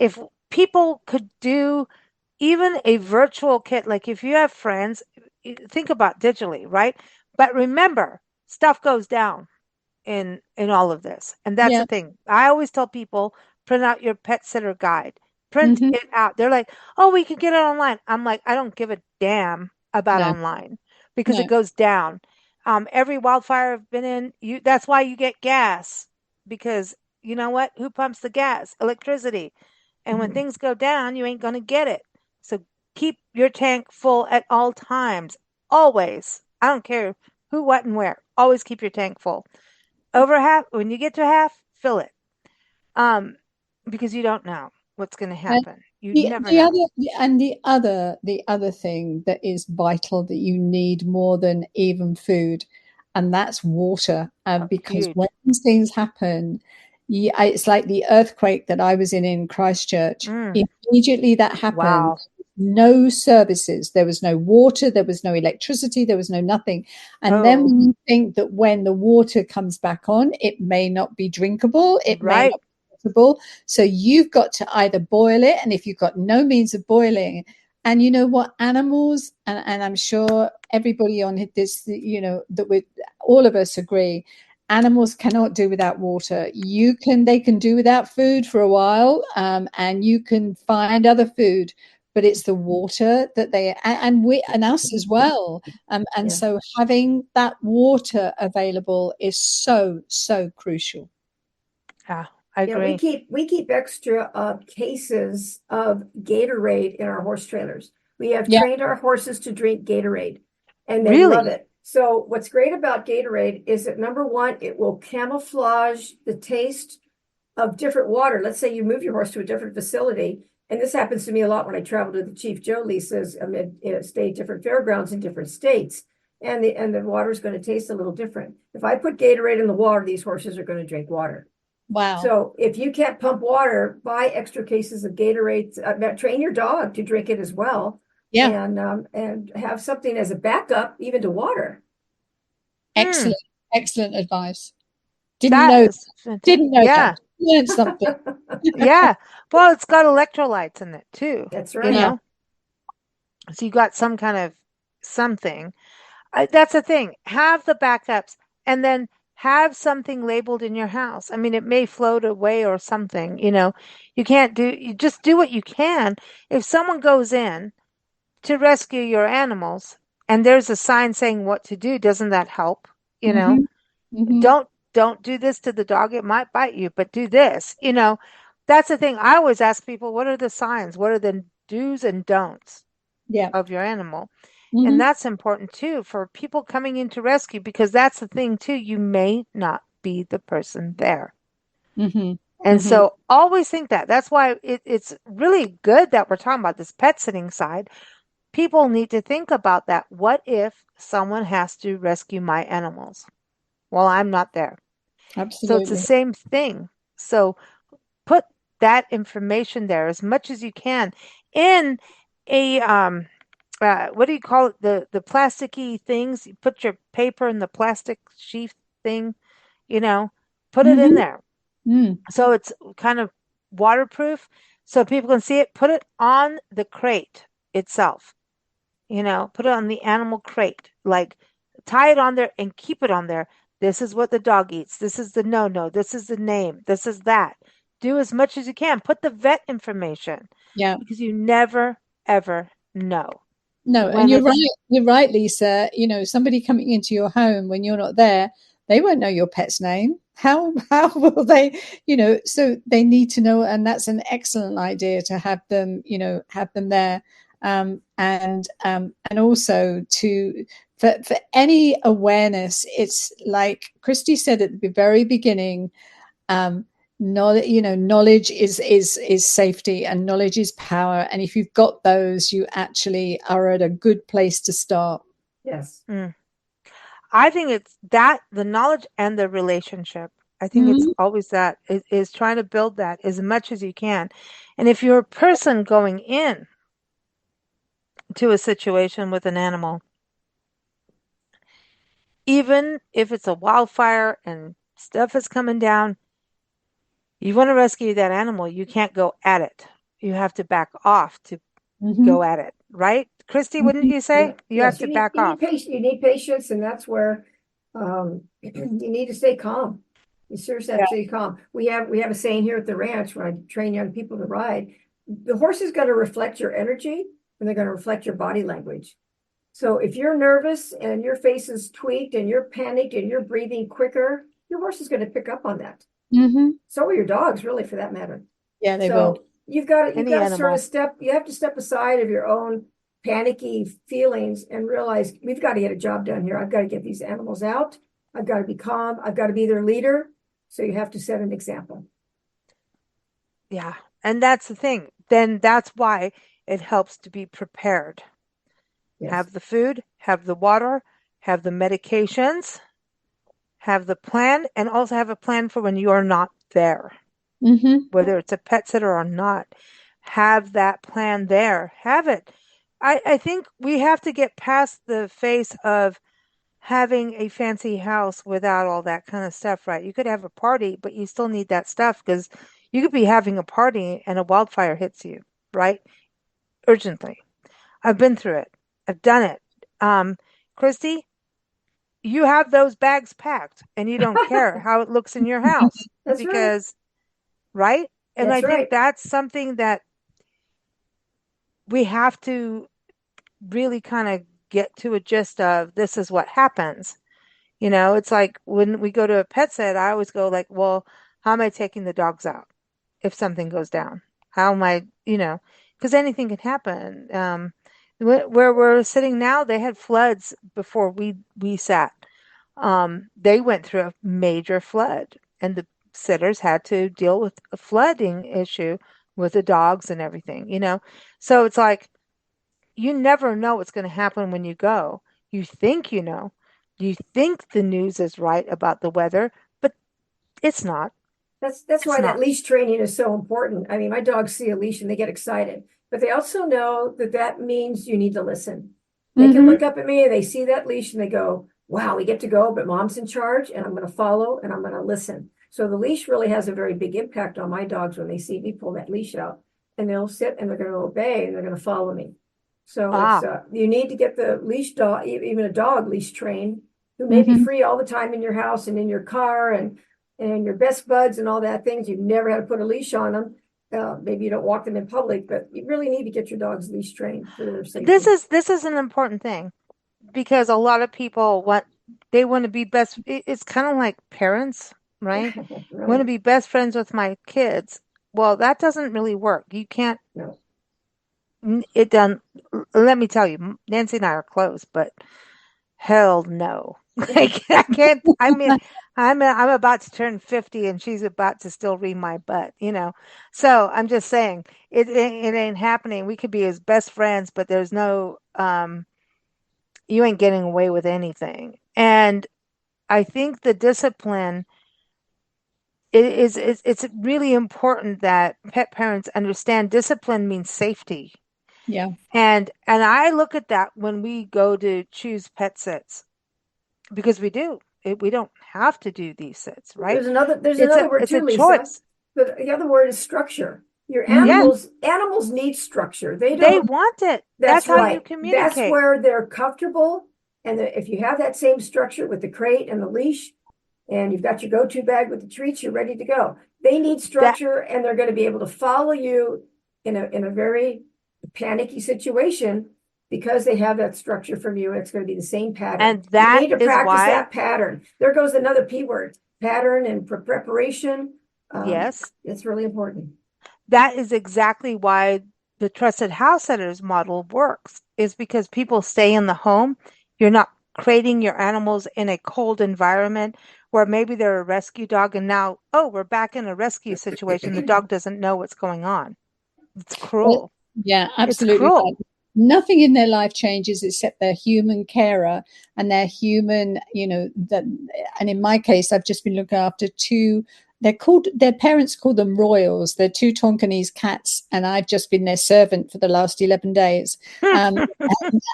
If people could do even a virtual kit, like if you have friends, think about digitally, right? But remember, stuff goes down in all of this. And that's the Yeah. thing. I always tell people, print out your pet sitter guide. Print Hmm. it out. They're like, "Oh, we can get it online." I'm like, "I don't give a damn about No. online because it No. goes down." Every wildfire I've been in, that's why you get gas, because you know what? Who pumps the gas? Electricity. And when Mhm. things go down, you ain't going to get it. So keep your tank full at all times. Always. I don't care who, what, and where. Always keep your tank full. Over half, when you get to half, fill it. Um, because you don't know what's going to And happen. You the never the know. other and the other thing that is vital that you need more than even food, and that's water. Because when Huge. these things happen, it's like the earthquake that I was in Christchurch. Mm, Immediately that happened, wow. no services. There was no water. There was no electricity. There was no nothing. And then Oh, when you think that when the water comes back on, it may not be drinkable. It may right. not be potable. So you've got to either boil it, and if you've got no means of boiling, and you know what, animals, and I'm sure everybody on this, that we all of us agree, animals cannot do without water. They can do without food for a while, and you can find other food, but it's the water that and we and us as well. And yeah. so having that water available is so crucial. Yeah, I Yeah, we agree. keep extra cases of Gatorade in our horse trailers. We have Yeah. trained our horses to drink Gatorade and they love Really? it. So what's great about Gatorade is that number one, it will camouflage the taste of different water. Let's say you move your horse to a different facility and this happens to me a lot when I travel to the Chief Joe Lisa's state, different fairgrounds in different states. And the water is going to taste a little different. If I put Gatorade in the water, these horses are going to drink water. Wow. So if you can't pump water, buy extra cases of Gatorade. Train your dog to drink it as well, Yeah. and have something as a backup, even to water. Hmm. Excellent. Excellent advice. Didn't That know. is fantastic. Didn't know that. Yeah. Learned something. Yeah. Well, it's got electrolytes in it too, That's you right. Yeah. know? So you got some kind of something. That's the thing. Have the backups and then have something labeled in your house. I mean, it may float away or something, you know. You just do what you can. If someone goes in to rescue your animals and there's a sign saying what to do, doesn't that help? You know, Mm-hmm. Mm-hmm. don't do this to the dog. It might bite you, but do this. You know, that's the thing. I always ask people, what are the signs? What are the do's and don'ts Yeah. of your animal? And Mm-hmm. that's important too for people coming in to rescue because that's the thing too. You may not be the person there. Mm-hmm. And Mm-hmm. so always think that. That's why it's really good that we're talking about this pet sitting side. People need to think about that. What if someone has to rescue my animals while I'm not there? So it's the Absolutely. same thing. So put that information there as much as you can in a what do you call it? The plasticky things. You put your paper in the plastic sheath thing, you know, put it in Mm-hmm. there. Mm. So it's kind of waterproof so people can see it. Put it on the crate itself, you know, put it on the animal crate. Like tie it on there and keep it on there. This is what the dog eats. This is the no. This is the name. This is that. Do as much as you can. Put the vet information Yeah. because you never, ever know No, and when you're right. it's You're right, Lisa. You know, somebody coming into your home when you're not there, they won't know your pet's name. How will they, so they need to know, and that's an excellent idea to have them, have them there. And also to for any awareness, it's like Christy said at the very beginning, um, knowledge is safety, and knowledge is power, and if you've got those, you actually are at a good place to start. Yes. mm. I think it's that the knowledge and the relationship. I think it's Mm-hmm. always that is trying to build that as much as you can. And if you're a person going in to a situation with an animal, even if it's a wildfire and stuff is coming down, you want to rescue that animal, you can't go at it. You have to back off to Mm-hmm. go at it, right? Christy, wouldn't Mm-hmm. you say? Yeah. You have Yes. to back You need off. patience. You need patience, and that's where you need to stay calm. You seriously have Yeah. to stay calm. We have a saying here at the ranch when I train young people to ride. The horse is going to reflect your energy, and they're going to reflect your body language. So if you're nervous and your face is tweaked and you're panicked and you're breathing quicker, your horse is going to pick up on that. Mm-hmm. So are your dogs, really, for that matter. Yeah, they will. So you've Any got to sort of animal. you have to step aside of your own panicky feelings and realize we've got to get a job done here. I've got to get these animals out. I've got to be calm. I've got to be their leader. So you have to set an example. Yeah. And that's the thing. Then that's why it helps to be prepared. Yes. Have the food, have the water, have the medications, have the plan, and also have a plan for when you are not there, Mm-hmm. whether it's a pet sitter or not. Have that plan there. Have it. I think we have to get past the face of having a fancy house without all that kind of stuff, right? You could have a party, but you still need that stuff because you could be having a party and a wildfire hits you, right? Urgently. I've been through it. I've done it. Um, Christy, you have those bags packed and you don't care how it looks in your house That's right. because, right? And I That's think right. that's something that we have to really kind of get to a gist of this is what happens. You know, it's like when we go to a pet sit, I always go like, well, how am I taking the dogs out if something goes down? How am I, because anything can happen. Where we're sitting now, they had floods before we sat. They went through a major flood, and the sitters had to deal with a flooding issue with the dogs and everything, So it's like you never know what's going to happen when you go. You think you know. You think the news is right about the weather, but it's not. That's It's why that not. leash training is so important. I mean, my dogs see a leash and they get excited, but they also know that that means you need to listen. They can Mm-hmm. look up at me and they see that leash and they go, wow, we get to go, but mom's in charge and I'm going to follow and I'm going to listen. So the leash really has a very big impact on my dogs when they see me pull that leash out, and they'll sit and they're going to obey and they're going to follow me. So it's Ah, you need to get the leash dog, even a dog leash trained, who may be Mm-hmm. free all the time in your house and in your car and your best buds and all that things. You've never had to put a leash on them. Maybe you don't walk them in public, but you really need to get your dogs leash trained for their this safety. is this is an important thing because a lot of people want to be best. It's kind of like parents, right? Want to Right? be best friends with my kids. Well, that doesn't really work. You can't. No. It done. Let me tell you, Nancy and I are close, but hell no. I can't. I mean, I'm about to turn 50, and she's about to still read my butt. So I'm just saying, it ain't happening. We could be as best friends, but there's no you ain't getting away with anything. And I think the discipline it's really important that pet parents understand discipline means safety. Yeah. And I look at that when we go to choose pet sits because we do. We don't have to do these sits, right? There's It's a another word it's a too, Lisa. choice. The other word is structure. Your Yeah, Mm-hmm. animals need structure. They they don't. want it. That's That's how you right. That's communicate. where they're comfortable. And if you have that same structure with the crate and the leash, and you've got your go-to bag with the treats, you're ready to go. They need That structure, and they're going to be able to follow you in a very panicky situation because they have that structure from you. It's going to be the same pattern. and You that need to is practice why, that pattern. There goes another P word: pattern and preparation. yes, It's really important. that is exactly why the trusted house sitters model works, is because people stay in the home. You're not creating your animals in a cold environment where maybe they're a rescue dog and now, oh, we're back in a rescue situation. The dog doesn't know what's going on. It's Well, cruel. yeah, It's absolutely cruel. right. Nothing in their life changes except their human carer and their human, that. And in my case, I've just been looking after two. Their parents call them royals. They're two Tonkinese cats, and I've just been their servant for the last 11 days. Um,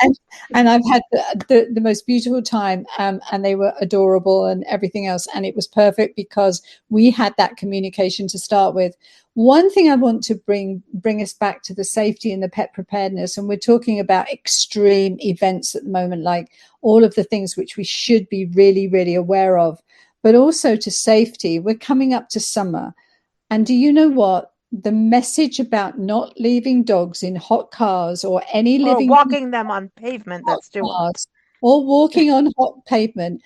and, and I've had the most beautiful time, and they were adorable and everything else. And it was perfect because we had that communication to start with. One thing I want to bring us back to the safety and the pet preparedness, and we're talking about extreme events at the moment, like all of the things which we should be really, really aware of, but also to safety. We're coming up to summer. And do you know what? The message about not leaving dogs in hot cars or any Or living in walking them on pavement hot that's too hot. cars or walking on hot pavement,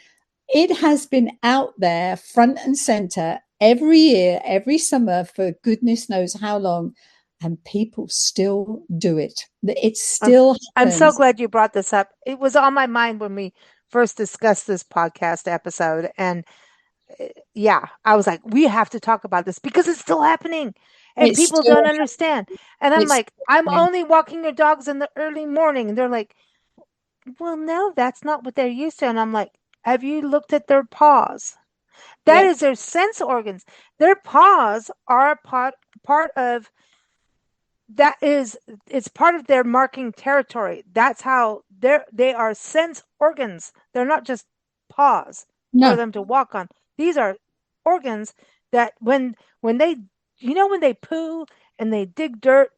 it has been out there front and center every year, every summer for goodness knows how long, and people still do it. It I'm still I'm so happens. glad you brought this up. It was on my mind when we first discussed this podcast episode. And yeah, I was like, we have to talk about this because it's still happening and It's people still don't understand. And I'm it's like, I'm happening. only walking your dogs in the early morning. And they're like, well, no, that's not what they're used to. And I'm like, have you looked at their paws? That Yep. is their sense organs. Their paws are part of that is it's part of their marking territory. That's how they are sense organs. They're not just paws for No. them to walk on. These are organs that when they when they poo and they dig dirt,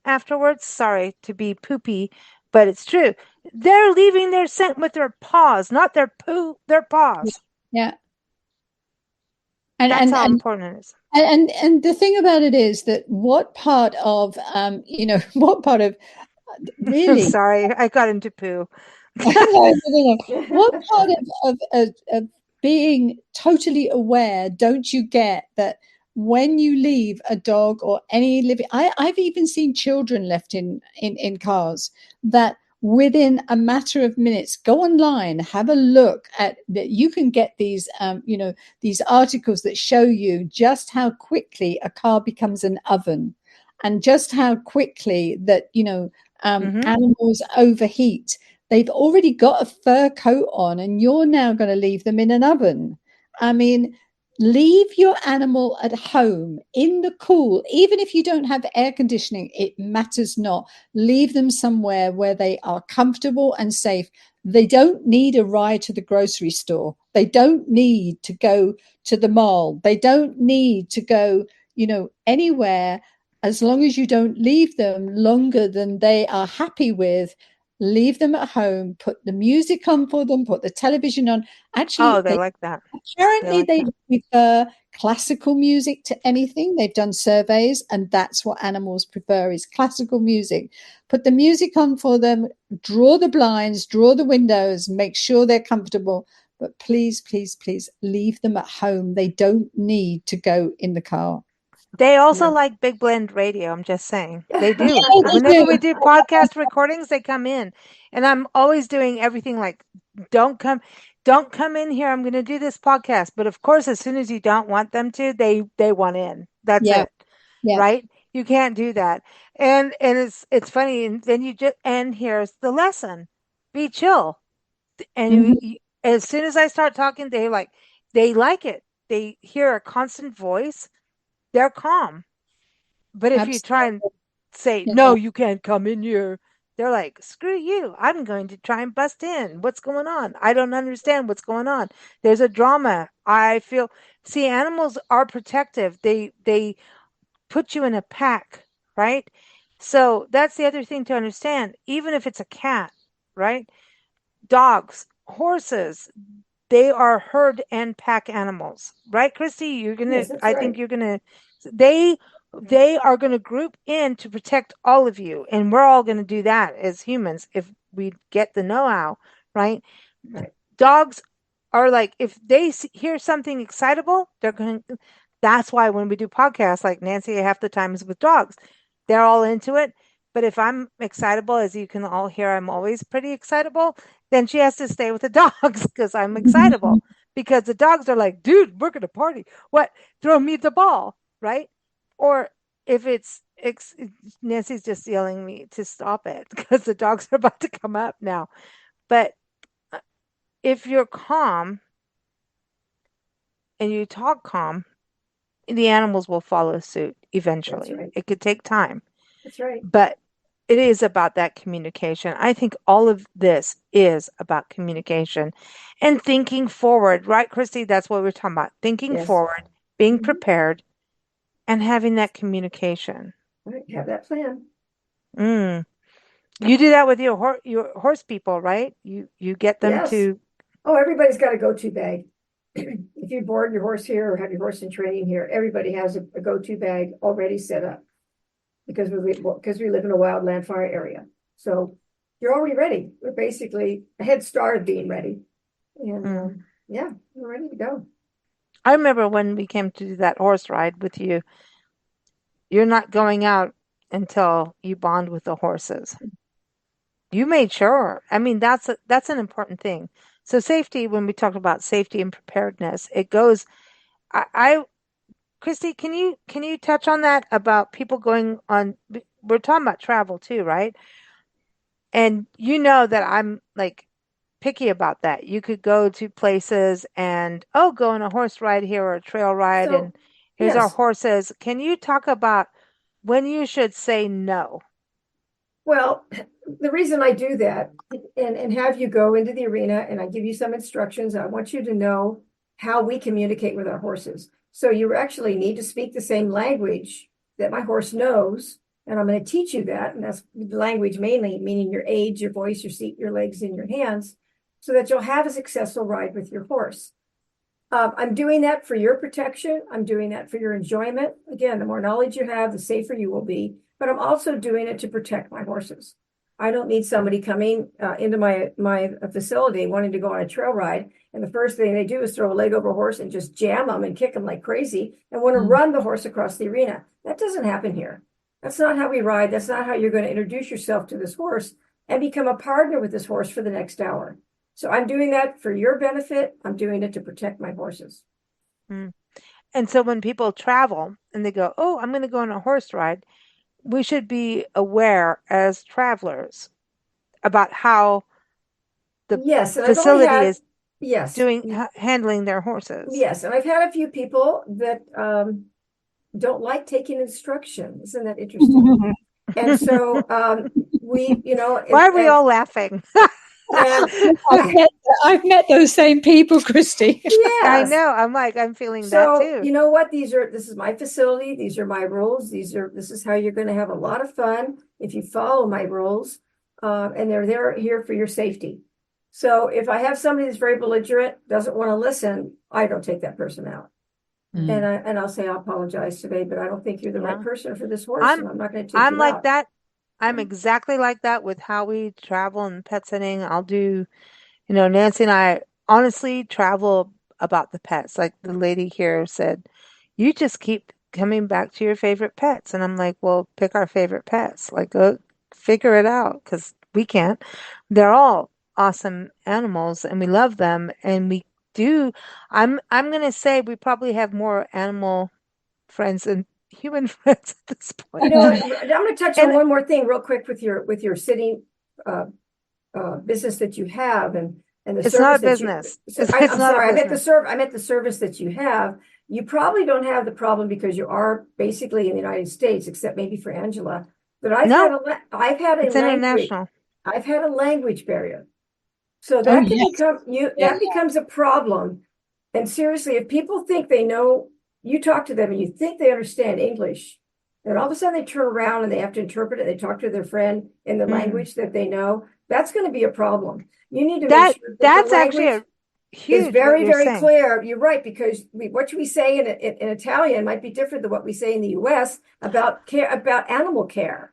afterwards, sorry to be poopy, but it's true. They're leaving their scent with their paws, not their poo, their paws. Yeah. And That's and how and important it is. and the thing about it is that what part of what part of I'm really sorry, I got into poo. no. What part of being totally aware don't you get that when you leave a dog or any living, I've even seen children left in cars, that within a matter of minutes. Go online, have a look at that. You can get these, these articles that show you just how quickly a car becomes an oven, and just how quickly that, animals overheat. They've already got a fur coat on, and you're now going to leave them in an oven. I mean, leave your animal at home in the cool. Even if you don't have air conditioning, it matters not. Leave them somewhere where they are comfortable and safe. They don't need a ride to the grocery store. They don't need to go to the mall. They don't need to go, anywhere. As long as you don't leave them longer than they are happy with, leave them at home, put the music on for them, put the television on. Oh, Actually, they like that. They apparently like they that. prefer classical music to anything. They've done surveys, and that's what animals prefer, is classical music. Put the music on for them, draw the blinds, draw the windows, make sure they're comfortable. But please, please, please leave them at home. They don't need to go in the car. They also Yeah. like Big Blend Radio. I'm just saying. They Yeah, do. they Whenever we do. do podcast recordings, they come in. And I'm always doing everything like, don't come, don't come in here. I'm going to do this podcast. But of course, as soon as you don't want them to, they want in. That's Yeah, it. yeah. Right? You can't do that. And it's funny. And then you just, and here's the lesson. Be chill. And Mhm. as soon as I start talking, they like it. They hear a constant voice. They're calm. But if you try and Absolutely. say, Yeah. no, you can't come in here, they're like, screw you. I'm going to try and bust in. What's going on? I don't understand what's going on. There's a drama. I feel, see, animals are protective. They put you in a pack, right? So that's the other thing to understand. Even if it's a cat, right? Dogs, horses, they are herd and pack animals, right, Christy? Yes, that's I think right. you're gonna, they they are gonna group in to protect all of you, and we're all gonna do that as humans if we get the know-how, right? Right. Dogs are like, if they hear something excitable, they're going to, that's why when we do podcasts like Nancy half the time is with dogs, they're all into it. But if I'm excitable, as you can all hear, I'm always pretty excitable, then she has to stay with the dogs because I'm excitable, because the dogs are like, dude, we're going to party, what, throw me the ball, right? Or if it's Nancy's just yelling me to stop it because the dogs are about to come up now. But if you're calm and you talk calm, the animals will follow suit That's eventually. right. It could take time, That's right. but it is about that communication. I think all of this is about communication and thinking forward, right, Christy? That's what we're talking about. Thinking Yes. forward, being Mhm. prepared, and having that communication. Right. Have that plan. Mm. You do that with your horse people, right? You get them Yes. to. Oh, everybody's got a go-to bag. If you board your horse here or have your horse in training here, everybody has a go-to bag already set up because we live in a wildland fire area. So you're already ready. We're basically a head start of being ready. And Mm. yeah, we're ready to go. I remember when we came to do that horse ride with you. You're not going out until you bond with the horses. You made sure. I mean, that's an important thing. So safety, when we talk about safety and preparedness, it goes. I Christy, can you touch on that about people going on? We're talking about travel too, right? And you know that I'm like picky about that. You could go to places and, oh, go on a horse ride here or a trail ride, So and here's our yes, horses. Can you talk about when you should say no? well, the reason I do that and have you go into the arena and I give you some instructions, I want you to know how we communicate with our horses. So you actually need to speak the same language that my horse knows. And I'm going to teach you that. And that's language mainly, meaning your age, your voice, your seat, your legs, and your hands, so that you'll have a successful ride with your horse. I'm doing that for your protection. I'm doing that for your enjoyment. Again, the more knowledge you have, the safer you will be. But I'm also doing it to protect my horses. I don't need somebody coming into my facility wanting to go on a trail ride, and the first thing they do is throw a leg over a horse and just jam them and kick them like crazy, and want to Mm. run the horse across the arena. That doesn't happen here. That's not how we ride. That's not how you're going to introduce yourself to this horse. and become a partner with this horse for the next hour. So I'm doing that for your benefit. I'm doing it to protect my horses. Mm. And so when people travel and they go, "Oh, I'm going to go on a horse ride," we should be aware as travelers about how the Yes, and I've only facility had, is yes, doing handling their horses. yes, and I've had a few people that don't like taking instruction. Isn't that interesting? And so we, Why are we all laughing? and I've met, I've met those same people, Christy. I yes. know. I'm feeling that So too. you know what? This is my facility. These are my rules. This is how you're going to have a lot of fun if you follow my rules. And they're there here for your safety. So if I have somebody that's very belligerent, doesn't want to listen, I don't take that person out. Mm. And I'll say, I apologize today, but I don't think you're the right Yeah. person for this horse, I'm and I'm not going to take I'm you like out. that. I'm exactly like that with how we travel and pet sitting. I'll do, Nancy and I honestly travel about the pets. Like the lady here said, you just keep coming back to your favorite pets. And I'm like, well, pick our favorite pets. Like, go figure it out because we can't. They're all awesome animals and we love them. And we do. I'm gonna say we probably have more animal friends than human friends at this point. I'm going to touch on And one more thing real quick with your sitting uh, business that you have and the it's not service a that you. business. So It's I'm not a sorry, business. I meant the service that you have. You probably don't have the problem because you are basically in the United States, except maybe for Angela. But No, I've it's international. had a language barrier. So Oh, that can yes. become Yeah. that becomes a problem. And seriously, if people think they know, you talk to them and you think they understand English, and all of a sudden they turn around and they have to interpret it, they talk to their friend in the Mm. language that they know, that's going to be a problem. You need to make That sure that the that's actually language a is huge what very, you're very saying. clear. You're right, because what we say in Italian might be different than what we say in the US about care, about animal care.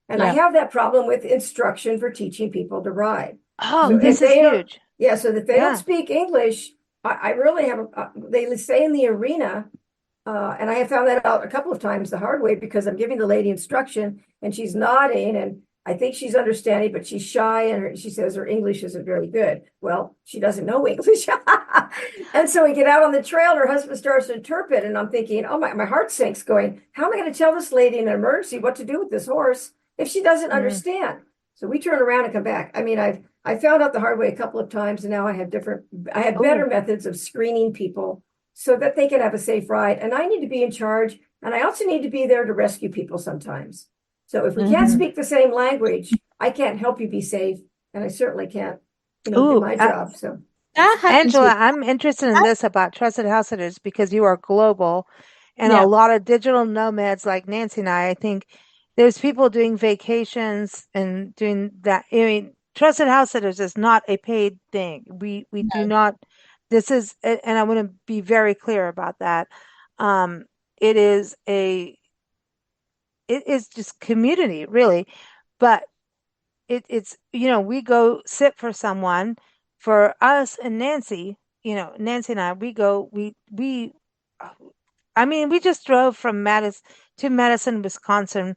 And I Yeah. have that problem with instruction for teaching people to ride. Oh, So Mhm. if this is they don't, huge. yeah, so if they don't Yeah. speak English, I really have, they say in the arena, and I have found that out a couple of times the hard way because I'm giving the lady instruction and she's nodding and I think she's understanding, but she's shy and she says her English isn't very good. Well, she doesn't know English. And so we get out on the trail and her husband starts to interpret and I'm thinking, oh, my heart sinks going, how am I going to tell this lady in an emergency what to do with this horse if she doesn't Mm. understand? So we turn around and come back. I mean, I found out the hard way a couple of times and now I have better Oh. methods of screening people so that they can have a safe ride. And I need to be in charge. And I also need to be there to rescue people sometimes. So if we can't Mhm. speak the same language, I can't help you be safe. And I certainly can't, do Ooh, my job. So That happens Angela, with I'm interested in this about trusted house sitters because you are global and a yeah. lot of digital nomads like Nancy and I think there's people doing vacations and doing that. I mean, trusted house sitters is not a paid thing. We do not, this is, and I want to be very clear about that. Um, it is it is just community, really. But it's we go sit for someone. For us and Nancy, Nancy and I, we go we uh, I mean, we just drove from Madison to Madison, Wisconsin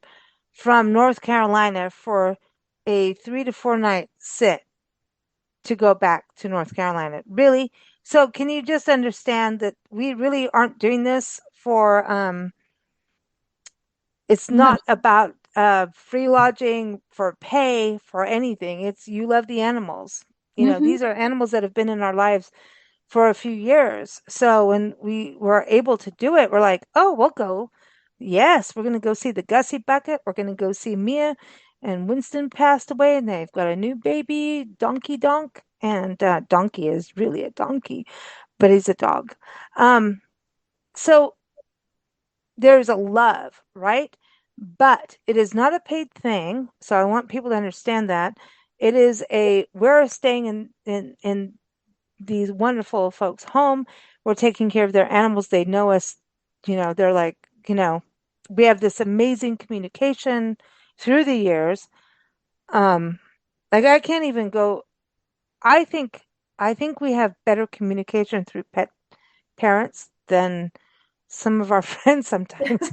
from North Carolina for a 3 to 4 night sit to go back to North Carolina. Really? So can you just understand that we really aren't doing this for it's No. not about free lodging for pay for anything. It's you love the animals. Hmm. These are animals that have been in our lives for a few years. So when we were able to do it, we're like, oh, we'll go. Yes, we're going to go see the Gussie Bucket. We're going to go see Mia. And Winston passed away, and they've got a new baby, Donkey Donk. And Donkey is really a donkey, but he's a dog. So there's a love, right? But it is not a paid thing. So I want people to understand that. It is we're staying in these wonderful folks' home. We're taking care of their animals. They know us, they're like, we have this amazing communication through the years. Um, like I can't even go I think I think we have better communication through pet parents than some of our friends sometimes.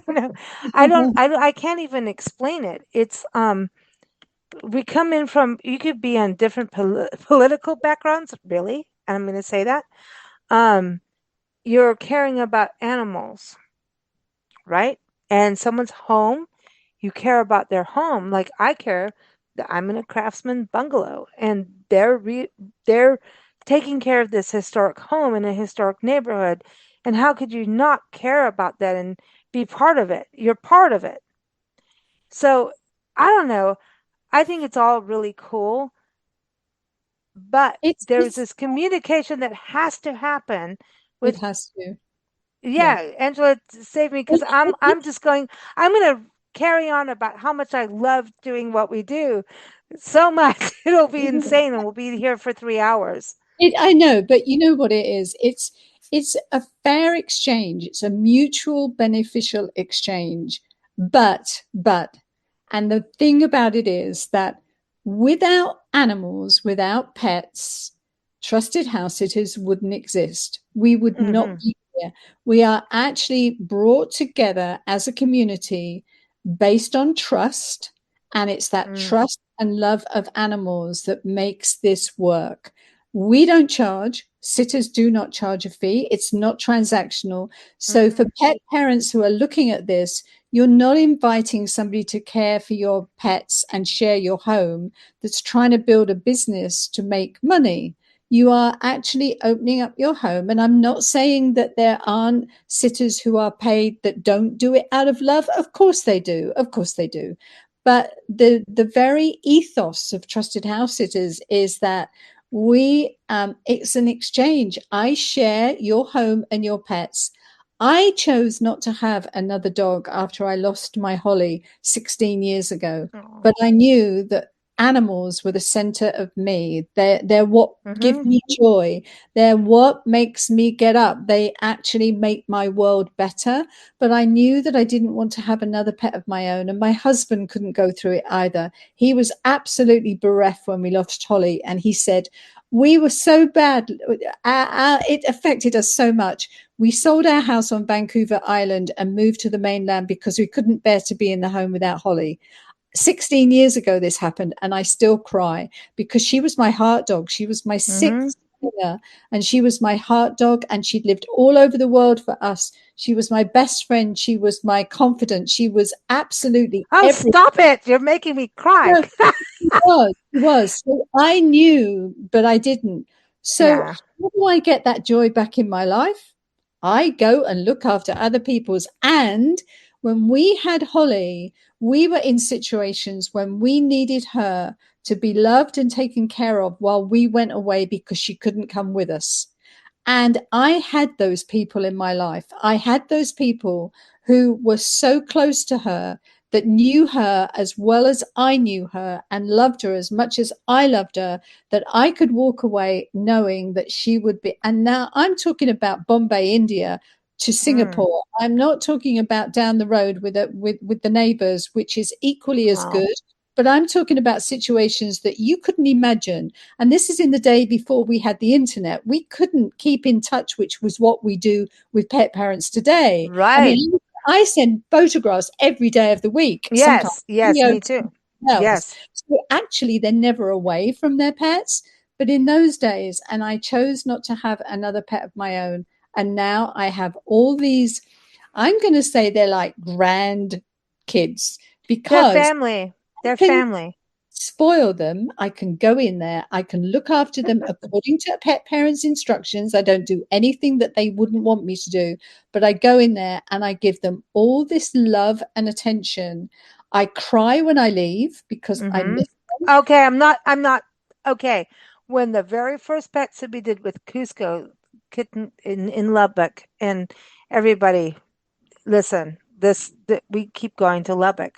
I don't I can't even explain it. It's we come in from, you could be on different political backgrounds, really. And I'm going to say that. Um, you're caring about animals, right? And someone's home, you care about their home. Like I care that I'm in a craftsman bungalow and they're taking care of this historic home in a historic neighborhood. And how could you not care about that and be part of it? You're part of it. So I don't know. I think it's all really cool, but there's It's this communication that has to happen it with, has to. Yeah. yeah, Angela, save me because I'm just going, I'm going to carry on about how much I love doing what we do so much. It'll be insane and we'll be here for 3 hours. I know, but you know what it is? It's a fair exchange. It's a mutual beneficial exchange. But, and the thing about it is that without animals, without pets, trusted house sitters wouldn't exist. We would not Mm-hmm. be here. We are actually brought together as a community based on trust, and it's that Mm, trust and love of animals that makes this work. We don't charge. Sitters do not charge a fee. It's not transactional. So, mm-hmm. for pet parents who are looking at this, you're not inviting somebody to care for your pets and share your home that's trying to build a business to make money. You are actually opening up your home. And I'm not saying that there aren't sitters who are paid that don't do it out of love. Of course they do. Of course they do. But the very ethos of trusted house sitters is that we it's an exchange. I share your home and your pets. I chose not to have another dog after I lost my Holly 16 years ago, Oh. but I knew that animals were the center of me. They're what give Mm-hmm. me joy. They're what makes me get up. They actually make my world better. But I knew that I didn't want to have another pet of my own, and my husband couldn't go through it either. He was absolutely bereft when we lost Holly, and he said, we were so bad. It affected us so much. We sold our house on Vancouver Island and moved to the mainland because we couldn't bear to be in the home without Holly. 16 years ago, this happened, and I still cry because she was my heart dog. She was my Mm-hmm. sixth singer, and she was my heart dog, and she'd lived all over the world for us. She was my best friend. She was my confidant. She was absolutely Oh, everything. stop it. You're making me cry. It was. So I knew, but I didn't. So Yeah. how do I get that joy back in my life? I go and look after other people's. And when we had Holly, we were in situations when we needed her to be loved and taken care of while we went away because she couldn't come with us. And I had those people in my life. I had those people who were so close to her, that knew her as well as I knew her and loved her as much as I loved her, that I could walk away knowing that she would be. And now I'm talking about Bombay, India to Mm. Singapore. I'm not talking about down the road with the neighbors, which is equally as Wow. good. But I'm talking about situations that you couldn't imagine. And this is in the day before we had the internet. We couldn't keep in touch, which was what we do with pet parents today. I Right. mean, I send photographs every day of the week, sometimes Yes. Yes, videos, me too. else. Yes. So actually, they're never away from their pets. But in those days, and I chose not to have another pet of my own. And now I have all these, I'm going to say they're like grand kids They're because family. I They're can family. spoil them. I can go in there. I can look after them according to pet parents' instructions. I don't do anything that they wouldn't want me to do, but I go in there and I give them all this love and attention. I cry when I leave because I Mm-hmm. miss. Okay, I'm not okay. When the very first pet we did with Cusco kitten in Lubbock, and everybody, listen, we keep going to Lubbock.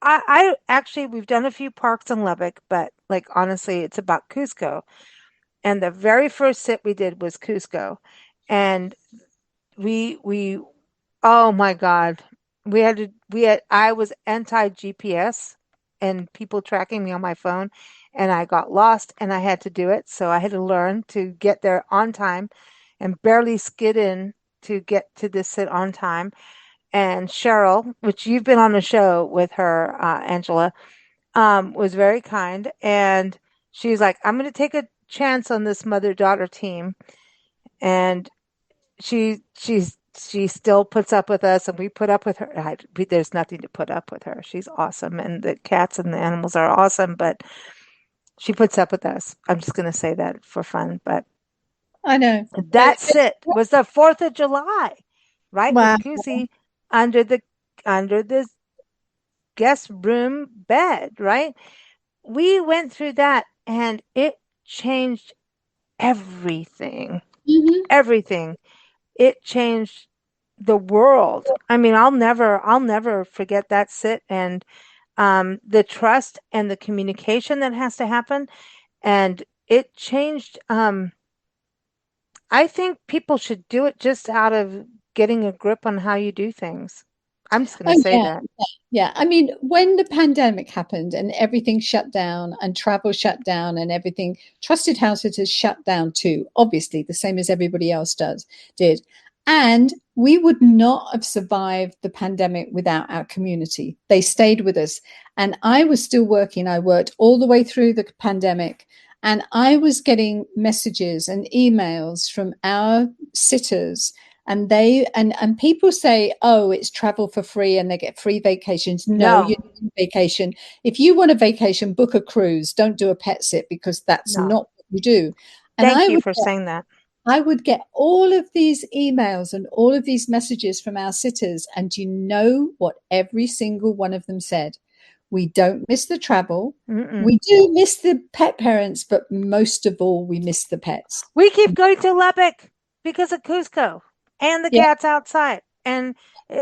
I actually, we've done a few parks in Lubbock, but like honestly, it's about Cusco. And the very first sit we did was Cusco, and we oh my God. I was anti GPS and people tracking me on my phone, and I got lost and I had to do it. So I had to learn to get there on time and barely skid in to get to this sit on time. And Cheryl, which you've been on the show with her, Angela, was very kind, and she's like, I'm going to take a chance on this mother-daughter team, and she still puts up with us, and we put up with her. There's nothing to put up with her. She's awesome, and the cats and the animals are awesome, but she puts up with us. I'm just going to say that for fun, but I know. that's it. Was the 4th of July, right? Wow. With Kusi under the guest room bed, right? We went through that, and it changed everything. Mhm. Everything. It changed the world. I mean, I'll never forget that sit, and the trust and the communication that has to happen. And it changed. I think people should do it just out of getting a grip on how you do things. I'm just going Oh to say yeah, that. yeah. I mean, when the pandemic happened and everything shut down and travel shut down and everything, Trusted House has shut down too, obviously, the same as everybody else did. And we would not have survived the pandemic without our community. They stayed with us. And I was still working. I worked all the way through the pandemic. And I was getting messages and emails from our sitters, and people say, oh, it's travel for free and they get free vacations. No, you No, need a vacation. If you want a vacation, book a cruise. Don't do a pet sit, because that's no. not what you do. And Thank you for saying that. I would get all of these emails and all of these messages from our sitters, and you know what every single one of them said? We don't miss the travel. Mm-mm. We do miss the pet parents, but most of all, we miss the pets. We keep going to Lubbock because of Cusco and the Yeah. cats outside. And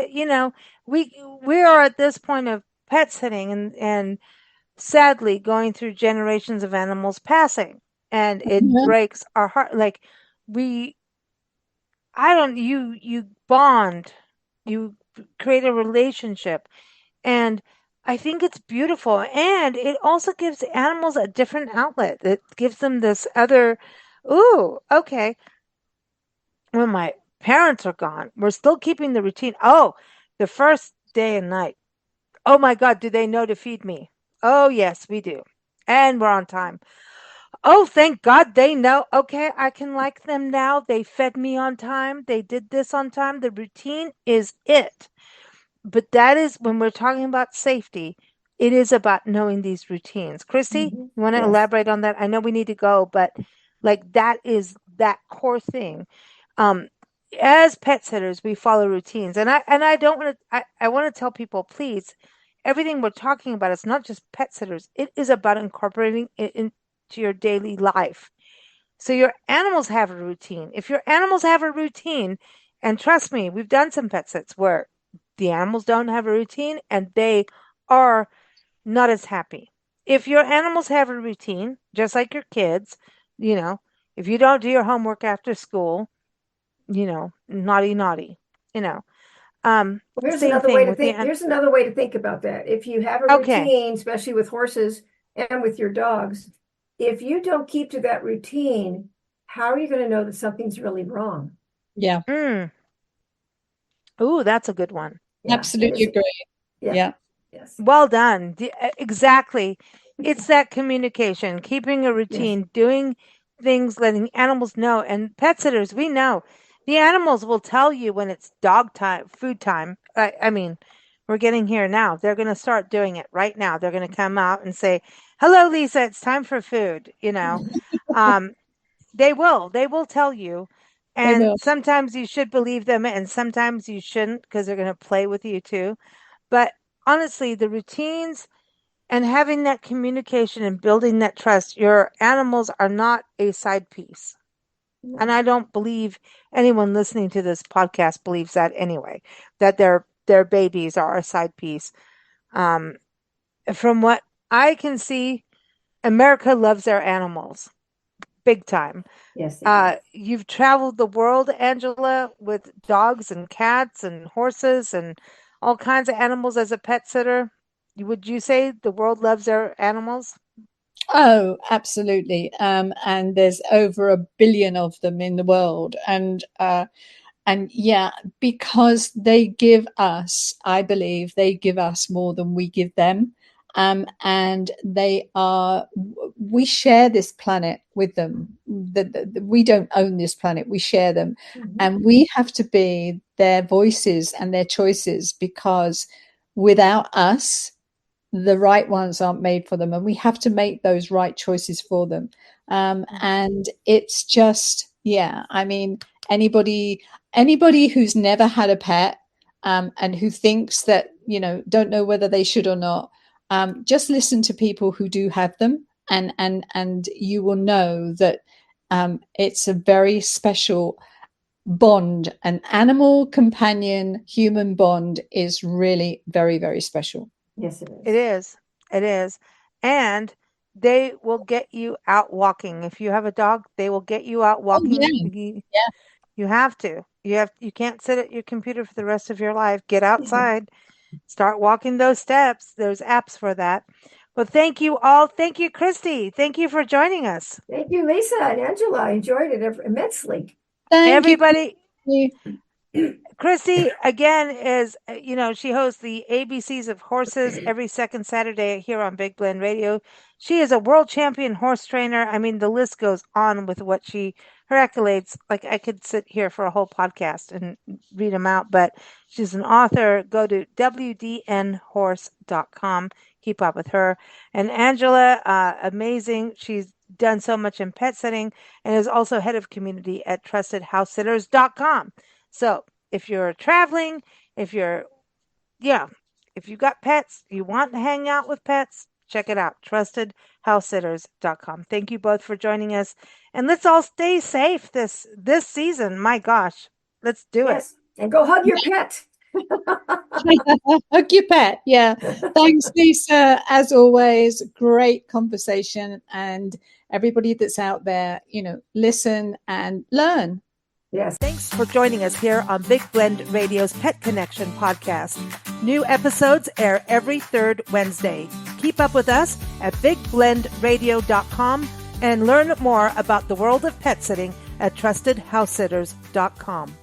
you know, we are at this point of pet sitting, and sadly going through generations of animals passing, and it Mhm. breaks our heart. Like we I don't you bond, you create a relationship, and I think it's beautiful, and it also gives animals a different outlet. It gives them this other, ooh, okay, when my parents are gone, we're still keeping the routine. Oh, the first day and night. Oh my God, do they know to feed me? Oh, yes, we do. And we're on time. Oh, thank God they know. Okay, I can like them now. They fed me on time. They did this on time. The routine is it. But that is when we're talking about safety, it is about knowing these routines. Christy, Mhm. you want to Yes. elaborate on that? I know we need to go, but like that is that core thing. Um, as pet sitters, we follow routines, and I don't want to. I want to tell people, please, everything we're talking about is not just pet sitters. It is about incorporating it into your daily life. So your animals have a routine. If your animals have a routine, and trust me, we've done some pet sits where the animals don't have a routine and they are not as happy. If your animals have a routine, just like your kids, you know, if you don't do your homework after school, naughty, naughty, you know. Um, Well, here's Same another way thing to with the think. Here's another way to think about that. If you have a okay. routine, especially with horses and with your dogs, if you don't keep to that routine, how are you going to know that something's really wrong? Yeah, Mm. Ooh, that's a good one. Yeah, it absolutely is. agree. Yeah. Yeah. Yes. Well done. Exactly. It's that communication, keeping a Yes. routine, doing things, letting animals know. And pet sitters, we know the animals will tell you when it's dog time, food time. I mean, we're getting here now. They're going to start doing it right now. They're going to come out and say, "Hello, Lisa, it's time for food." Um, they will. They will tell you. They And will. sometimes you should believe them, and sometimes you shouldn't because they're going to play with you too. But honestly, the routines and having that communication and building that trust, your animals are not a side piece. And No. I don't believe anyone listening to this podcast believes that anyway, that their babies are a side piece. Um, from what I can see, America loves their animals big time. Yes, they do. You've traveled the world, Angela, with dogs and cats and horses and all kinds of animals as a pet sitter. Would you say the world loves their animals? Oh, absolutely. And there's over 1 billion of them in the world. And yeah, because they give us, I believe they give us more than we give them. And we share this planet with them. We don't own this planet, we share them. And we have to be their voices and their choices, because without us, the right ones aren't made for them, and we have to make those right choices for them. And it's just, yeah, I mean, anybody who's never had a pet, and who thinks that, don't know whether they should or not, just listen to people who do have them, and you will know that it's a very special bond. An animal companion human bond is really very, very special. Yes, it is. It is. It is. And they will get you out walking. If you have a dog, they will get you out walking. Yeah. You have to. You can't sit at your computer for the rest of your life. Get outside. Start walking those steps. There's apps for that. Well, thank you all. Thank you, Christy. Thank you for joining us. Thank you, Lisa and Angela. I enjoyed it immensely. Thank Everybody. you. Christy, again, is, she hosts the ABCs of Horses every second Saturday here on Big Blend Radio. She is a world champion horse trainer. I mean, the list goes on with her accolades. Like, I could sit here for a whole podcast and read them out, but she's an author. Go to wdnhorse.com. Keep up with her. And Angela, amazing. She's done so much in pet sitting and is also head of community at trustedhousesitters.com. So if you're traveling, if you got pets, you want to hang out with pets, check it out. Trustedhousesitters.com. Thank you both for joining us. And let's all stay safe this season. My gosh, let's do it. And go hug your pet. Hug your pet. Yeah. Thanks, Lisa. As always, great conversation. And everybody that's out there, listen and learn. Yes. Thanks for joining us here on Big Blend Radio's Pet Connection podcast. New episodes air every third Wednesday. Keep up with us at bigblendradio.com and learn more about the world of pet sitting at trustedhousesitters.com.